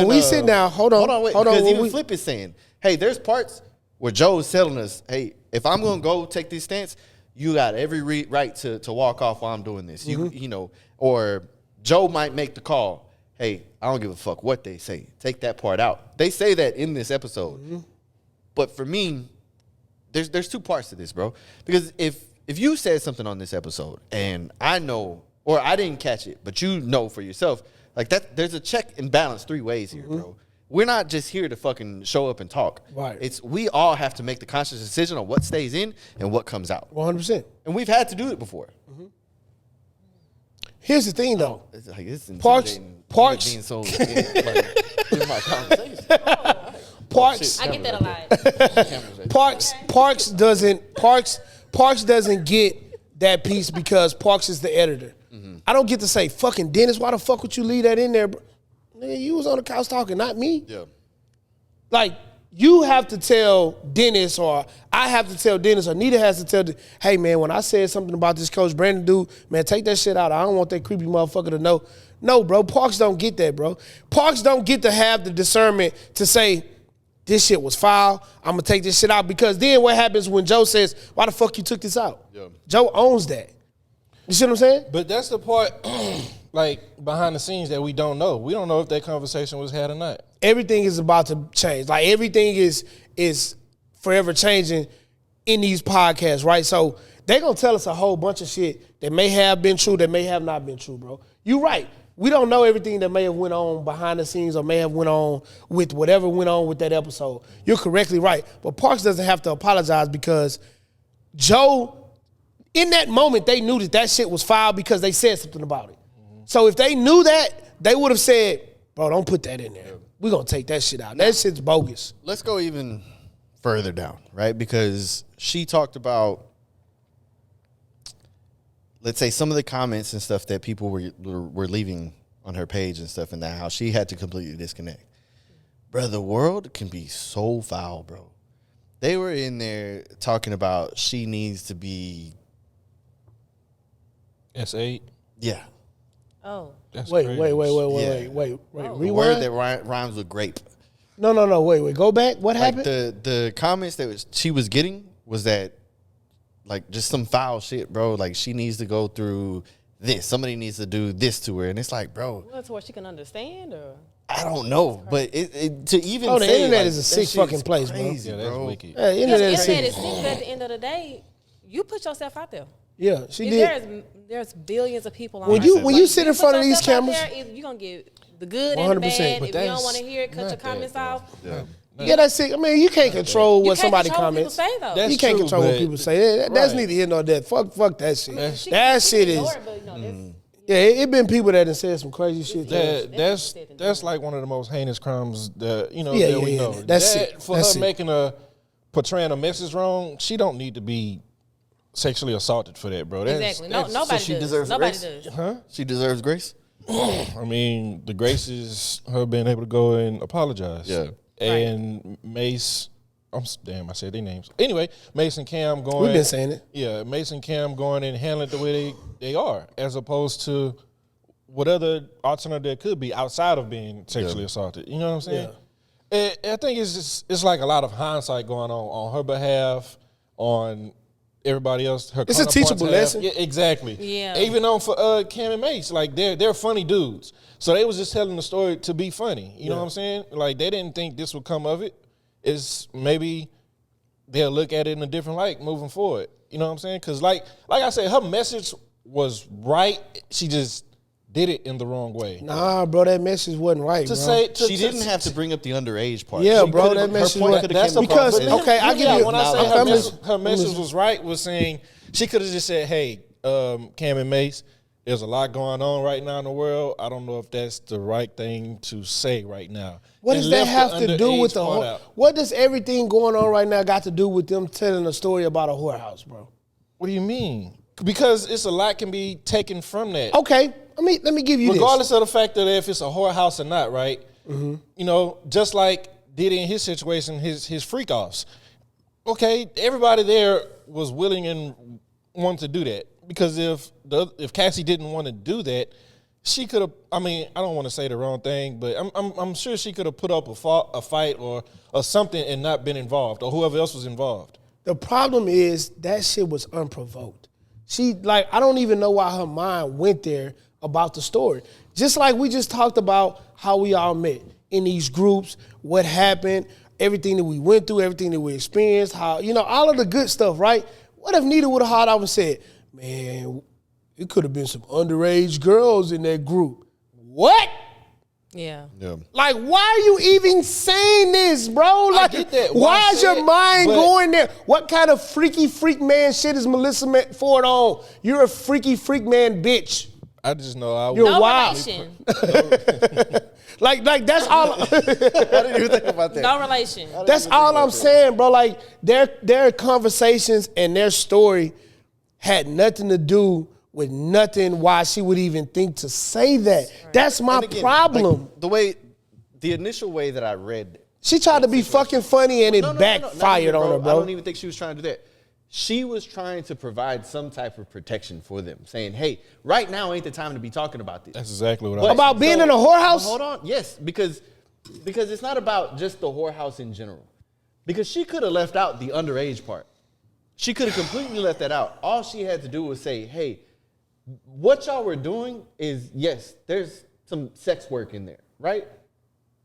we sit down, hold on, wait, because even Flip is saying, hey, there's parts where Joe is telling us, hey, if I'm gonna go take this stance, you got every right to walk off while I'm doing this. Or Joe might make the call, hey, I don't give a fuck what they say. Take that part out. They say that in this episode. But for me, there's two parts to this, bro. Because if you said something on this episode and I know, or I didn't catch it, but you know for yourself, like that, there's a check and balance three ways here, bro. We're not just here to fucking show up and talk. Right. We all have to make the conscious decision on what stays in and what comes out. 100%. And we've had to do it before. Here's the thing, though. It's like it's Parks- being so in my conversation. Parks. I get that a lot. Parks doesn't get that piece because Parks is the editor. I don't get to say, fucking Dennis, why the fuck would you leave that in there, bro? Nigga, you was on the couch talking, not me. Yeah. Like, you have to tell Dennis, or I have to tell Dennis, or Nita has to tell, hey, man, when I said something about this Coach Brandon dude, man, take that shit out. I don't want that creepy motherfucker to know. No, bro, Parks don't get that, bro. Parks don't get to have the discernment to say, this shit was foul, I'm going to take this shit out. Because then what happens when Joe says, why the fuck you took this out? Yeah. Joe owns that. You see what I'm saying? But that's the part, like, behind the scenes that we don't know. We don't know if that conversation was had or not. Everything is about to change. Like, everything is forever changing in these podcasts, right? So they're going to tell us a whole bunch of shit that may have been true, that may have not been true, bro. You're right. We don't know everything that may have went on behind the scenes or may have went on with whatever went on with that episode. You're correctly right. But Parks doesn't have to apologize because Joe, in that moment, they knew that shit was foul because they said something about it. So if they knew that, they would have said, bro, don't put that in there. We're going to take that shit out. That shit's bogus. Let's go even further down, right? Because she talked about, let's say, some of the comments and stuff that people were leaving on her page and stuff, and that how she had to completely disconnect. Bro, the world can be so foul, bro. They were in there talking about she needs to be S8. Yeah. Oh. That's Wait. Yeah. Rewind. A word that rhymes with grape. No. Wait. Go back. What Like happened? the comments that she was getting was that, like, just some foul shit, bro. Like, she needs to go through this. Somebody needs to do this to her. And it's like, bro, Well, to where she can understand, or I don't know. But it to even Oh, the say, internet like, is a that sick shit fucking is place, bro. crazy, Yeah, that's bro. wicked. Yeah, the internet is internet sick. is sick, but at the end of the day, you put yourself out there. Yeah, she did. There's billions of people on When you sit in front of these cameras, you're gonna get the good and the 100%, bad. but If you don't want to hear it, cut your comments off. Yeah, that's sick. I mean, you can't control what You can't somebody control what comments. people say, though. That's You can't true, control what but- people say. That's Right. neither here nor there. Fuck that shit. She That can shit is. ignore it, but, you know, Yeah, it been people that done said some crazy shit. That's like one of the most heinous crimes that we know. That's it. For her portraying a message wrong, she don't need to be sexually assaulted for that, bro. Exactly. Nobody she does. deserves Nobody grace? does. Huh? She deserves grace. I mean, the grace is her being able to go and apologize. Yeah. And Mase, I said their names. Anyway, Mase and Cam going. We've been saying it. Yeah, Mase and Cam going and handling it the way they are, as opposed to what other alternative there could be outside of being sexually assaulted. You know what I'm saying? Yeah. I think it's like a lot of hindsight going on her behalf, on everybody else. It's a teachable lesson. Yeah, exactly. Yeah. Even on for Cam and Mase, like they're funny dudes. So they was just telling the story to be funny. You know what I'm saying? Like they didn't think this would come of it. It's maybe they'll look at it in a different light moving forward. You know what I'm saying? Because like I said, her message was right. She just did it in the wrong way. Nah, bro, that message wasn't right, bro. She didn't have to bring up the underage part. Yeah, She bro, could've- that her message point was could've that's came across because as- okay, I give you when I say her I'm message was right was saying she could have just said, "Hey, Cam and Mase, there's a lot going on right now in the world. I don't know if that's the right thing to say right now." What And does that left have to do underage with the part whole? out. What does everything going on right now got to do with them telling a story about a whorehouse, bro? What do you mean? Because it's a lot can be taken from that. Okay, let me give you Regardless of the fact that if it's a whorehouse or not, right? You know, just like Diddy in his situation, his freak offs. Okay, everybody there was willing and wanted to do that because if Cassie didn't want to do that, she could have. I mean, I don't want to say the wrong thing, but I'm sure she could have put up a fight or something and not been involved, or whoever else was involved. The problem is that shit was unprovoked. I don't even know why her mind went there about the story. Just like we just talked about how we all met in these groups, what happened, everything that we went through, everything that we experienced, how, all of the good stuff, right? What if Nita would have hauled out and said, man, it could have been some underage girls in that group. What? Yeah. Like, why are you even saying this, bro? Like, get that. why is your mind but- going there? What kind of freaky freak man shit is Melyssa Ford on? You're a freaky freak man bitch. I just know I You're was. No wild. relation. Like that's all. I didn't even think about that. No relation. That's all I'm saying, bro. Like their conversations and their story had nothing to do with nothing. Why she would even think to say that? That's my And again, problem. like, the initial way that I read, She tried to be fucking funny and it No, backfired not even, on her, bro. I don't even think she was trying to do that. She was trying to provide some type of protection for them, saying, "Hey, right now ain't the time to be talking about this." That's exactly what I But- was. About being in a whorehouse? Hold on, yes, because it's not about just the whorehouse in general. Because she could have left out the underage part. She could have completely left that out. All she had to do was say, "Hey, what y'all were doing is, yes, there's some sex work in there, right?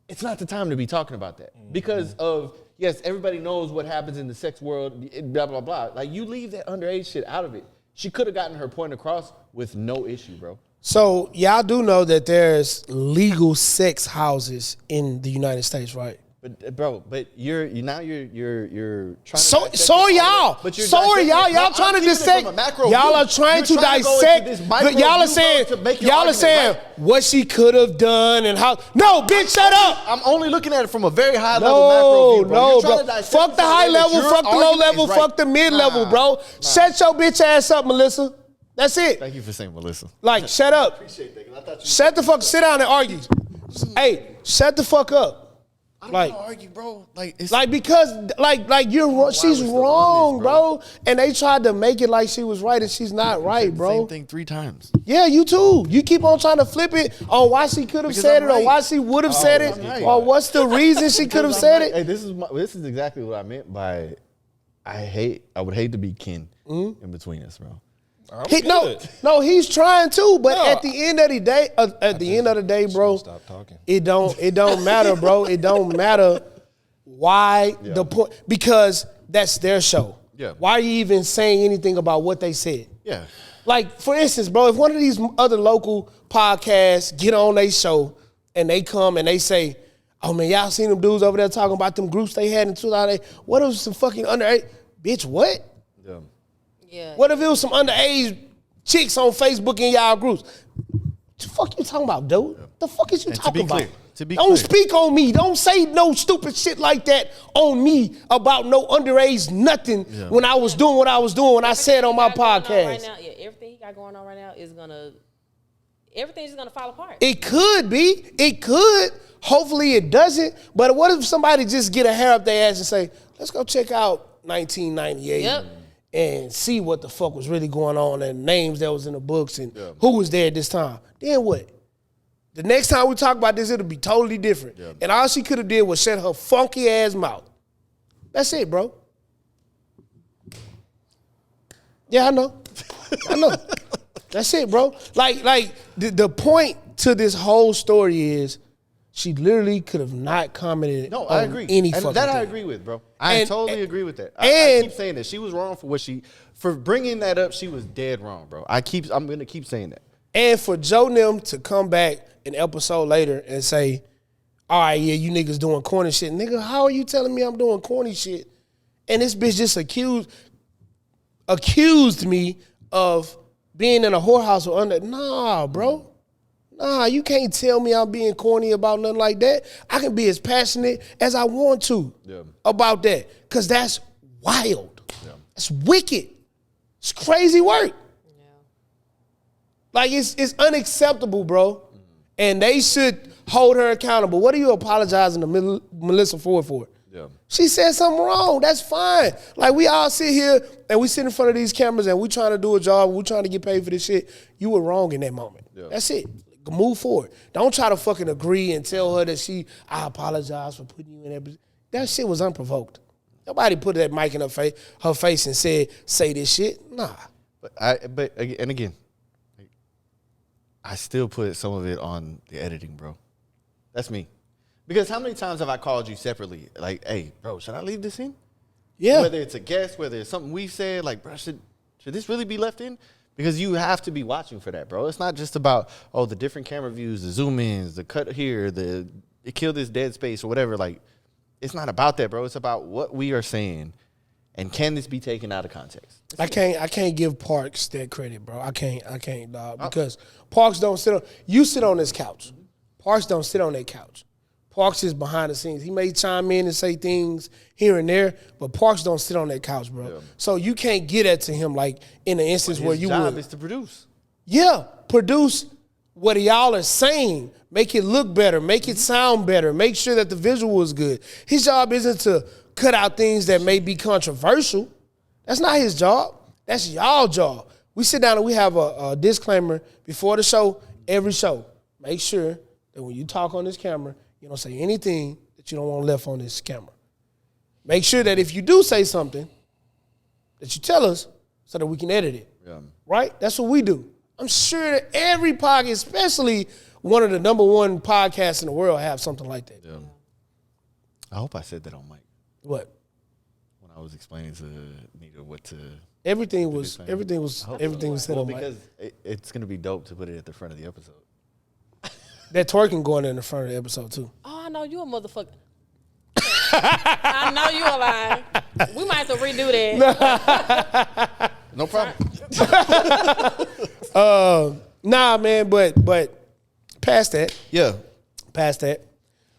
It's not the time to be talking about that because of, yes, everybody knows what happens in the sex world, blah, blah, blah. Like, you leave that underage shit out of it." She could have gotten her point across with no issue, bro. So y'all do know that there's legal sex houses in the United States, right? But bro, you're trying to So dissect so it. y'all. But you're So are dissecting y'all. it. No, Y'all trying I'm to keeping it dissect. from a macro Y'all view. are trying to You're trying to go into dissect. this micro Y'all are view, saying. bro, to make your Y'all are argument, saying right? what she could have done and how. No, bitch, shut up. I'm only looking at it from a very high level macro view, bro. No, You're trying bro. to dissect Fuck it the in a high way that level, your fuck the low argument level, is right. fuck the mid level, bro. Shut your bitch ass up, Melyssa. That's it. Thank you for saying Melyssa. Like, shut up. Appreciate that, 'cause I thought you Shut the fuck. Sit down and argue. Hey, shut the fuck up. I don't like- want to argue, bro. Like, it's Because you're wrong. She's we're still on wrong, this, bro. bro. And they tried to make it like she was right and she's not right, the bro. same thing 3 times. Yeah, you too. You keep on trying to flip it on why she could have Because said I'm it or right. why she would have said it I'm right. or what's the reason she could have said Hey, it. this is exactly what I meant by I would hate to be kin in between us, bro. No, he's trying to, but No. at the end of the day, bro, Stop talking. it don't matter, bro. It don't matter why the point, because that's their show. Yeah. Why are you even saying anything about what they said? Yeah. Like, for instance, bro, if one of these other local podcasts get on their show and they come and they say, "Oh man, y'all seen them dudes over there talking about them groups they had in 2008? What if some fucking underage bitch? What? Yeah. What if it was some underage chicks on Facebook in y'all groups? What the fuck you talking about, dude? The fuck is you talking about? Don't speak on me. Don't say no stupid shit like that on me about no underage nothing when I was doing what I was doing when I said on my podcast. Right now, everything he got going on right now is everything's gonna fall apart. It could be. It could. Hopefully it doesn't. But what if somebody just get a hair up their ass and say, let's go check out 1998 and see what the fuck was really going on and names that was in the books and who was there at this time. Then what? The next time we talk about this, it'll be totally different. And all she could have did was shut her funky ass mouth. That's it, bro. Yeah, I know. I know. That's it, bro. Like the point to this whole story is she literally could have not commented on I agree. any and fucking that thing. I agree with, bro. I totally agree with that. I and- keep saying that. She was wrong for bringing that up. She was dead wrong, bro. I'm going to keep saying that. And for Joe Nim to come back an episode later and say, all right, yeah, you niggas doing corny shit. Nigga, how are you telling me I'm doing corny shit? And this bitch just accused me of being in a whorehouse or under. Nah, bro. Nah, you can't tell me I'm being corny about nothing like that. I can be as passionate as I want to about that. Because that's wild. Yeah. That's wicked. It's crazy work. Yeah. Like, it's unacceptable, bro. And they should hold her accountable. What are you apologizing to Melyssa Ford for? Yeah. She said something wrong. That's fine. Like, we all sit here and we sit in front of these cameras and we trying to do a job. We trying to get paid for this shit. You were wrong in that moment. Yeah. That's it. Move forward. Don't try to fucking agree and tell her that I apologize for putting you in that. That shit was unprovoked. Nobody put that mic in her face and said, say this shit. Nah. But again, I still put some of it on the editing, bro. That's me. Because how many times have I called you separately? Like, hey, bro, should I leave this in? Yeah. Whether it's a guest, whether it's something we said, like, bro, should this really be left in? Because you have to be watching for that, bro. It's not just about, the different camera views, the zoom ins, the cut here, the kill this dead space or whatever. Like, it's not about that, bro. It's about what we are saying. And can this be taken out of context? I can't give Parks that credit, bro. I can't, dog. Because Parks don't you sit on this couch. Parks don't sit on that couch. Parks is behind the scenes. He may chime in and say things here and there, but Parks don't sit on that couch, bro. Yeah. So you can't get that to him like in an instance where you would. His job is to produce. Yeah, produce what y'all are saying. Make it look better. Make it sound better. Make sure that the visual is good. His job isn't to cut out things that may be controversial. That's not his job. That's y'all job. We sit down and we have a disclaimer before the show, every show. Make sure that when you talk on this camera, you don't say anything that you don't want left on this camera. Make sure that if you do say something, that you tell us so that we can edit it. Yeah. Right? That's what we do. I'm sure that every podcast, especially one of the #1 podcasts in the world, have something like that. Yeah. I hope I said that on mic. What? When I was explaining to Nita what to... Everything was said on mic. Because it's going to be dope to put it at the front of the episode. That twerking going in the front of the episode, too. Oh, I know you a motherfucker. I know you a lie. We might have to redo that. No problem. Nah, man, but past that. Yeah. Past that.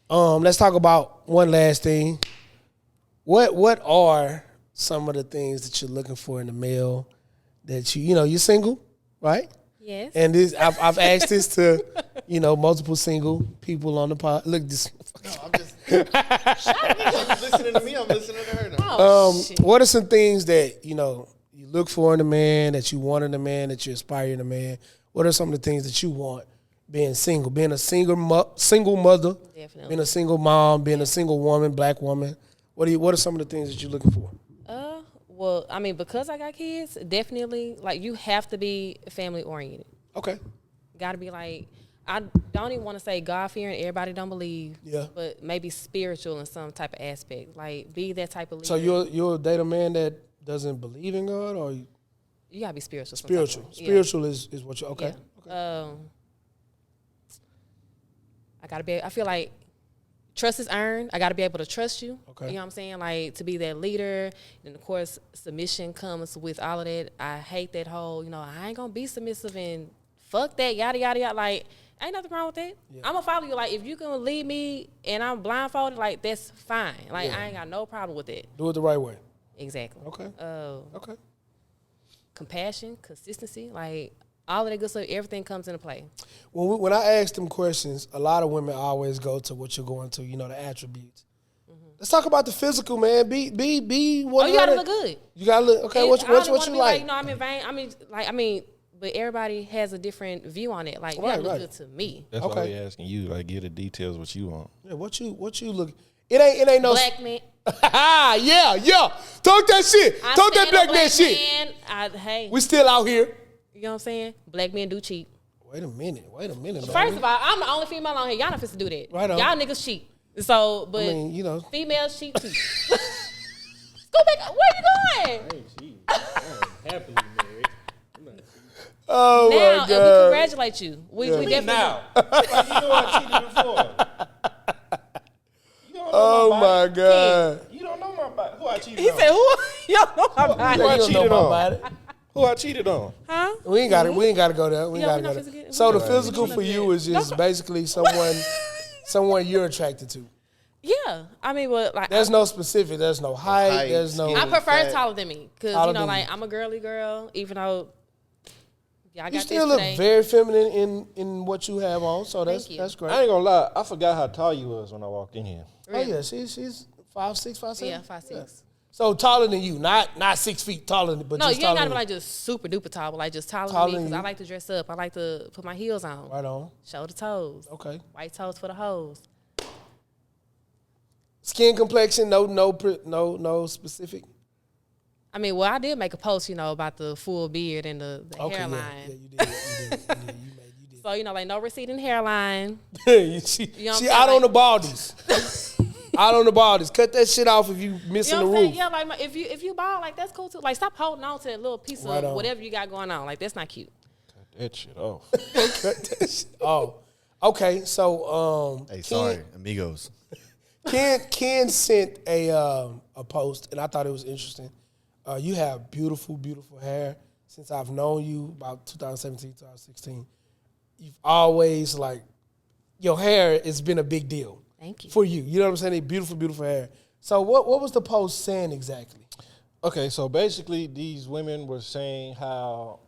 Let's talk about one last thing. What are some of the things that you're looking for in a male that you're single, right? Yes. And this, I've asked this to, multiple single people on the pod. Look, this. No, I'm just. She's listening to me. I'm listening to her now. What are some things that you look for in a man, that you want in a man, that you aspire in a man? What are some of the things that you want being single, being a single mother, Definitely. being a single mom, being a single woman, black woman? What are some of the things that you're looking for? Well, I mean, because I got kids, definitely, like, you have to be family oriented. Okay. Got to be like, I don't even want to say God-fearing, everybody don't believe. Yeah. But maybe spiritual in some type of aspect. Like, be that type of leader. So you'll date a man that doesn't believe in God, or you got to be spiritual. Spiritual is what you, okay. Yeah. Okay. I feel like trust is earned. I got to be able to trust you. Okay. You know what I'm saying? Like, to be that leader. And, of course, submission comes with all of that. I hate that whole, I ain't going to be submissive and fuck that, yada, yada, yada. Like, ain't nothing wrong with that. Yeah. I'm going to follow you. Like, if you can lead me and I'm blindfolded, like, that's fine. Like, I ain't got no problem with that. Do it the right way. Exactly. Okay. Okay. Compassion, consistency, like, all of that good stuff, everything comes into play. When I ask them questions, a lot of women always go to what you're going to, the attributes. Let's talk about the physical, man. Be 100. Oh, you gotta look good. You gotta look, okay, what you like? I'm in vain. But everybody has a different view on it. Like, you gotta look good to me. That's why we asking you, like, get the details what you want. Yeah, what you look. It ain't no black man. yeah. Talk that shit. Talk that black man shit. Hey. We still out here. You know what I'm saying? Black men do cheat. Wait a minute. First of all, I'm the only female on here. Y'all not supposed to do that. Right on. Y'all niggas cheat. So, but females cheat too. Go back. Where you going? I ain't cheating. I'm happily married. Oh now, my God. and we congratulate you. We definitely now. Like, you know I cheated before. Oh my God. You don't know my body. Who I cheated He on? said, "Who? You don't know my body." Who I You don't cheated know on? about it. Who I cheated on? Huh? We ain't got to go there. We Yeah, ain't got we to not go there. physical- So the we physical not for you is just basically someone you're attracted to. Yeah, I mean, but like, There's no specific. There's no height. There's no. I prefer fat. taller than me because Taller than like you. I'm a girly girl. Even though, yeah, I got You still this look today. very feminine in what you have on. So Thank you. that's great. I ain't gonna lie. I forgot how tall you was when I walked in here. Oh yeah, she's 5'6", 5'7". Yeah, 5'6". So taller than you, not 6 feet taller than, but No, just you ain't taller gotta be than like just super duper tall, but like just taller Taller than me than because I you. like to dress up. I like to put my heels on, right on. show the toes, Okay. white toes for the hoes. Skin complexion, no specific. I mean, well, I did make a post, about the full beard and the hairline. Yeah, you did. You did. So like no receding hairline. she You know what I'm out saying? on the baldies. Out on the baldies. Cut that shit off if you You missing know the what I'm saying? roof. Yeah, like if you bald, like that's cool too. Like stop holding on to that little piece Right of on. whatever you got going on. Like that's not cute. Cut that shit off. Cut that shit. Oh, okay. So Hey, sorry, amigos. Ken sent a post, and I thought it was interesting. You have beautiful, beautiful hair. Since I've known you, about 2017, 2016, you've always, your hair has been a big deal. Thank you. For you. You know what I'm saying? Beautiful, beautiful hair. So what was the post saying exactly? Okay, so basically these women were saying how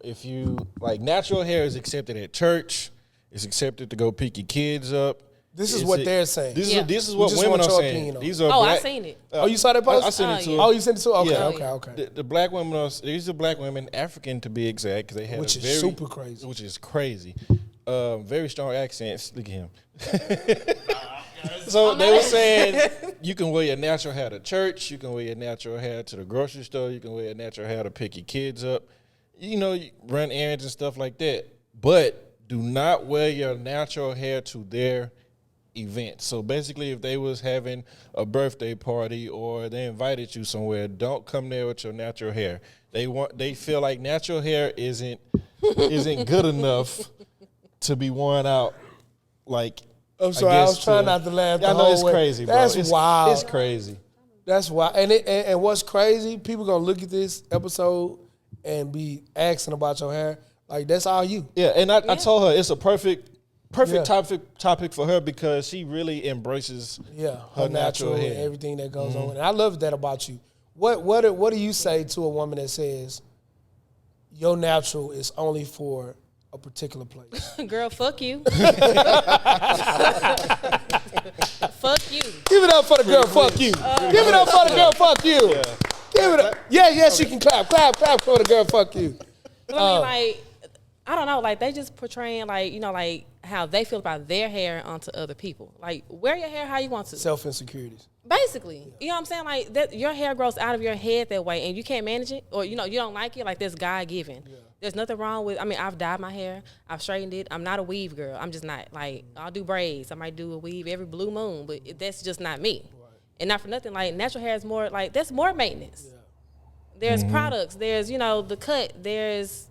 if you, natural hair is accepted at church, it's accepted to go pick your kids up. This is what they're saying. This Yeah. is We what just women want are your saying. opinion on it. These are Oh, black, I seen it. Oh, you saw that post? I sent it to yeah. her. Oh, you sent it to? Okay, Yeah. okay. The black women are, these are black women, African to be exact, because they have Which a is very, super crazy. Which is crazy. Very strong accents. Look at him. So they were saying you can wear your natural hair to church, you can wear your natural hair to the grocery store, you can wear your natural hair to pick your kids up, you run errands and stuff like that. But do not wear your natural hair to their event. So basically, if they was having a birthday party or they invited you somewhere, don't come there with your natural hair. They feel like natural hair isn't good enough to be worn out. I'm sorry, I was trying not to laugh. I know it's crazy, bro. That's wild. It's crazy. That's wild. And what's crazy? People gonna look at this episode and be asking about your hair. Like that's all you. Yeah, and I told her it's a perfect Yeah. topic for her because she really embraces Her natural hair. and everything that goes on. And I love that about you. What do you say to a woman that says your natural is only for a particular place? Girl, fuck you. Fuck you. Give it up for the girl. Fuck you. Give it up for the girl. Fuck you. Give it up. Yeah, she can clap. Clap for the girl. Fuck you. I mean, I don't know, they just portraying how they feel about their hair onto other people. Wear your hair how you want to. Self insecurities. Basically, you know what I'm saying? That your hair grows out of your head that way, and you can't manage it, or you don't like it. That's God given. Yeah. There's nothing wrong with. I mean, I've dyed my hair, I've straightened it. I'm not a weave girl. I'm just not. I'll do braids. I might do a weave every blue moon, but that's just not me. Right. And not for nothing. Natural hair is more that's more maintenance. Yeah. There's products. There's the cut. There's.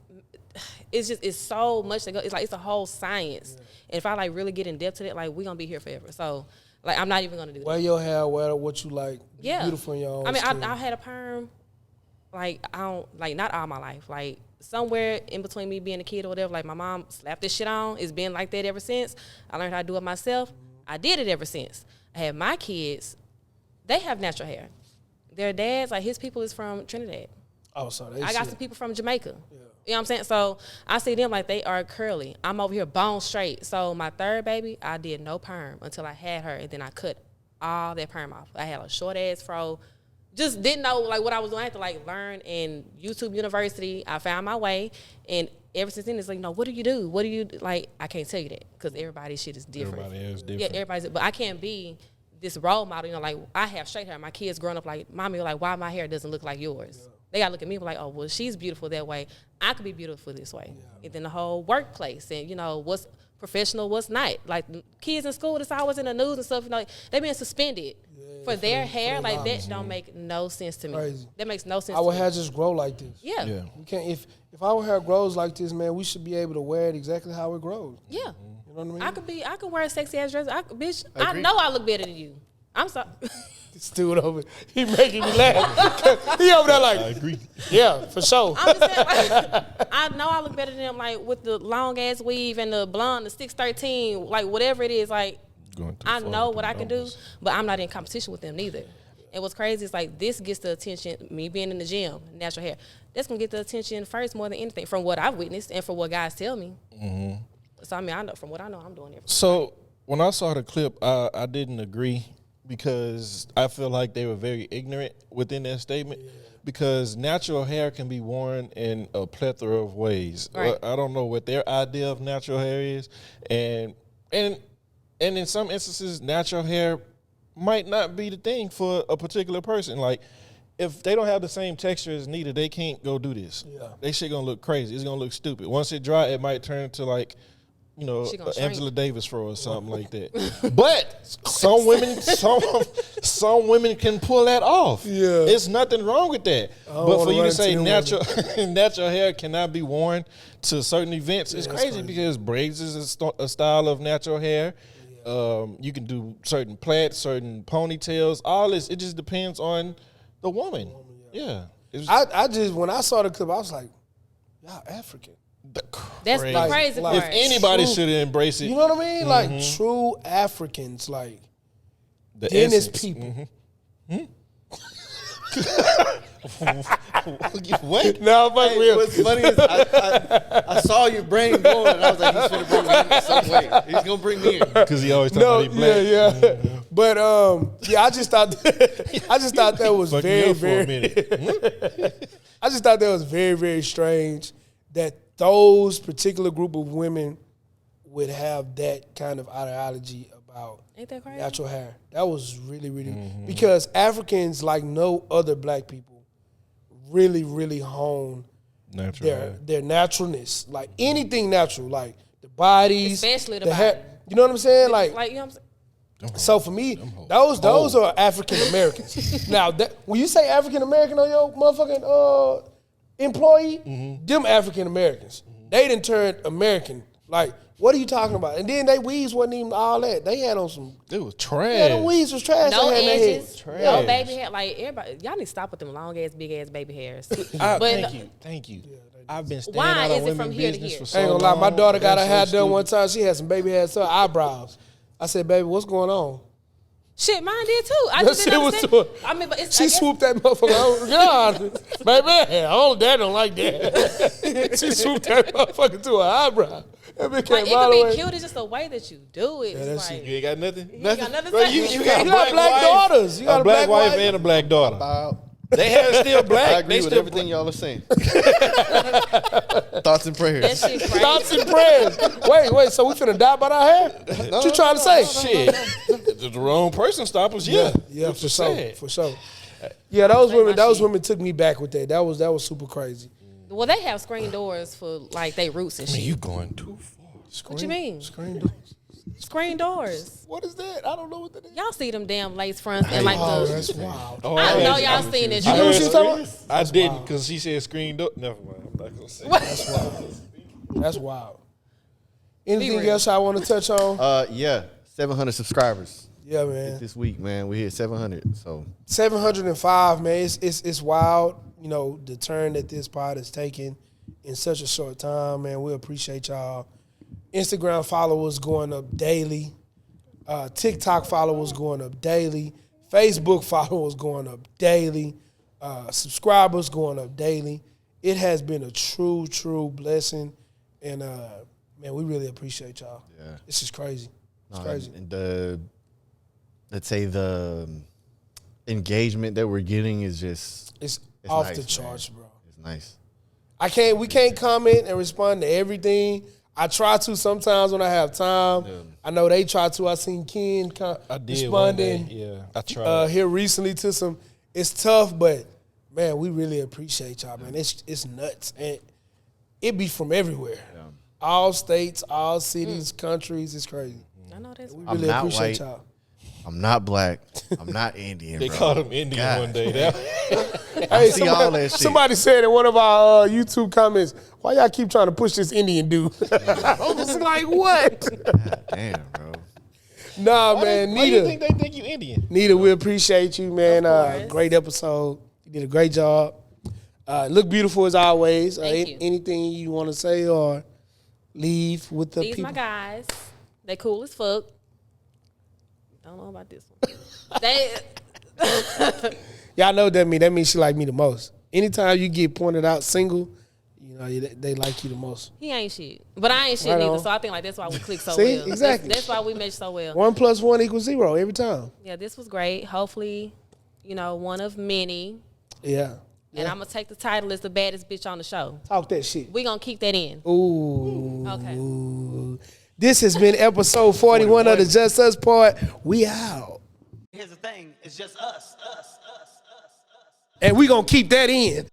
It's so much to go. It's a whole science. Yeah. And if I really get in depth to it, we gonna be here forever. So. I'm not even gonna do that. Wear your hair, wear what you like. Yeah, beautiful in your own I mean, skin. I had a perm, I don't not all my life. somewhere in between me being a kid or whatever, like my mom slapped this shit on. It's been like that ever since. I learned how to do it myself. I did it ever since. I had my kids. They have natural hair. Their dads, like his people is from Trinidad. Oh, so I got some people from Jamaica. Yeah. You know what I'm saying? So I see them like they are curly. I'm over here bone straight. So my third baby, I did no perm until I had her, and then I cut all that perm off. I had a short ass fro. Just didn't know like what I was doing. I had to like learn in YouTube University. I found my way, and ever since then it's like, what do you do? What do you like? I can't tell you that because everybody's shit is different. Everybody is different. Yeah, everybody's. But I can't be this role model. Like I have straight hair. My kids growing up like, mommy, like why my hair doesn't look like yours? Yeah. They gotta look at me like, oh, well, she's beautiful that way. I could be beautiful this way. Yeah. And then the whole workplace and, what's professional, what's not. Like, kids in school, it's always in the news and stuff. They being suspended for their hair. Like, that don't make no sense to me. Crazy. That makes no sense our to me. hair just grow like this. Yeah. You can't, if our hair grows like this, man, we should be able to wear it exactly how it grows. Yeah. You know what I mean? I could wear a sexy ass dress. I know I look better than you. I'm sorry. This dude over, he making me laugh. He over there like, I agree. Yeah, for sure. I'm just saying, like, I know I look better than him, like with the long ass weave and the blonde, the 613, like whatever it is. Like, I know what I can do, but I'm not in competition with them neither. And what's crazy is like this gets the attention. Me being in the gym, natural hair, that's gonna get the attention first more than anything, from what I've witnessed and from what guys tell me. Mm-hmm. So I mean, I know from what I know, I'm doing everything. So when I saw the clip, I didn't agree. Because I feel like they were very ignorant within that statement. Yeah. Because natural hair can be worn in a plethora of ways. Right. I don't know what their idea of natural hair is, and in some instances, natural hair might not be the thing for a particular person. Like, if they don't have the same texture as Nita, they can't go do this. Yeah. They shit gonna look crazy. It's gonna look stupid. Once it dry, it might turn into like, Angela Davis fro or something like that. But some women can pull that off. Yeah, it's nothing wrong with that. But for you to say natural hair cannot be worn to certain events, it's crazy because braids is a style of natural hair. Yeah. You can do certain plaits, certain ponytails. All this, it just depends on the woman. Yeah. I just, when I saw the clip, I was like, y'all African. That's the crazy part. If anybody should embrace it. You know what I mean? Mm-hmm. Like true Africans, like the Dennis people. Mm-hmm. What? No, fuck real. What's funny is I saw your brain going, and I was like, he's gonna bring me in some way. He's gonna bring me in because he always talking about he black. Yeah. Mm-hmm. But I just thought that was very, very. I just thought that was very, very strange that those particular group of women would have that kind of ideology about natural hair. That was really, really because Africans, like no other black people, really, really hone their naturalness. Like anything natural, like the bodies, especially the body. hair. You know what I'm saying? Like you know what I'm saying? So for me, those are African Americans. Now, when you say African American on your motherfucking employee, them African Americans, they done turned American. Like, what are you talking about? And then they weaves wasn't even all that. They had on some. It was trash. Yeah, the weaves was trash. No edges, no baby hair. Like everybody, y'all need to stop with them long ass, big ass baby hairs. Thank you. I've been standing out on women's business for so long. I ain't gonna lie, my daughter got her hair done one time. She had some baby hairs to her eyebrows. I said, baby, what's going on? Shit, mine did too. I just didn't understand. I mean, but she swooped that motherfucker out. God, baby, dad don't like that. She swooped that motherfucker to her eyebrow. It could be cute. It's just the way that you do it. Yeah, like, you ain't got nothing? You ain't got nothing. Bro, you got black daughters. You got a black wife and a black daughter. They hair still black. I agree with everything y'all are saying. Thoughts and prayers. That shit crazy. Thoughts and prayers. Wait. So we finna die about our hair? What you trying to say? Shit. The wrong person stop us. Yeah, for sure. Yeah, those women took me back with that. That was super crazy. Well, they have screen doors for like they roots and shit. You going too far? What you mean? Screen doors. Screen doors. What is that? I don't know what that is. Y'all see them damn lace fronts and like that's wild. I know y'all seen it. You know what she's talking about? I didn't because she said screen door. Never mind. I'm not gonna say. That's wild. That's wild. Anything else I want to touch on? 700 subscribers. Yeah, man. This week, man, we hit 700. So 705, man. It's wild. You know the turn that this pod is taking, in such a short time, man. We appreciate y'all. Instagram followers going up daily. TikTok followers going up daily. Facebook followers going up daily. Subscribers going up daily. It has been a true, true blessing. And, man, we really appreciate y'all. Yeah. It's just crazy. It's crazy. And let's say the engagement that we're getting is just It's off nice, the charts, man. bro. It's nice. We can't comment and respond to everything. I try to sometimes when I have time. Yeah. I know they try to. I seen Ken I did one day. responding Yeah, I tried. here recently to some. It's tough, but man, we really appreciate y'all, man. It's nuts, and it be from everywhere. Yeah. All states, all cities, countries. It's crazy. I know that's We right. really not appreciate white. y'all. I'm not black. I'm not Indian. They bro. called him Indian God. one day. That, Hey, see all that shit. Somebody said in one of our YouTube comments, "Why y'all keep trying to push this Indian dude?" I was like, "What?" God damn, bro. Nah, why man. do you Nita, think they think you Indian? Nita, we appreciate you, man. Of course. Great episode. You did a great job. Look beautiful as always. Thank you. Anything you want to say or leave with the These people? my guys. They cool as fuck. Don't know about this one. They Y'all know what that mean. That means she like me the most. Anytime you get pointed out single, you know they like you the most. he ain't shit, but I ain't shit Right neither. on. So I think like that's why we click so See? well. Exactly. That's why we mesh so well. 1 + 1 = 0 every time. Yeah, this was great. Hopefully, one of many. Yeah. And I'm gonna take the title as the baddest bitch on the show. Talk that shit. We gonna keep that in. Ooh. Okay. This has been episode 41 of the Just Us part. We out. Here's the thing, it's just us. And we gonna keep that in.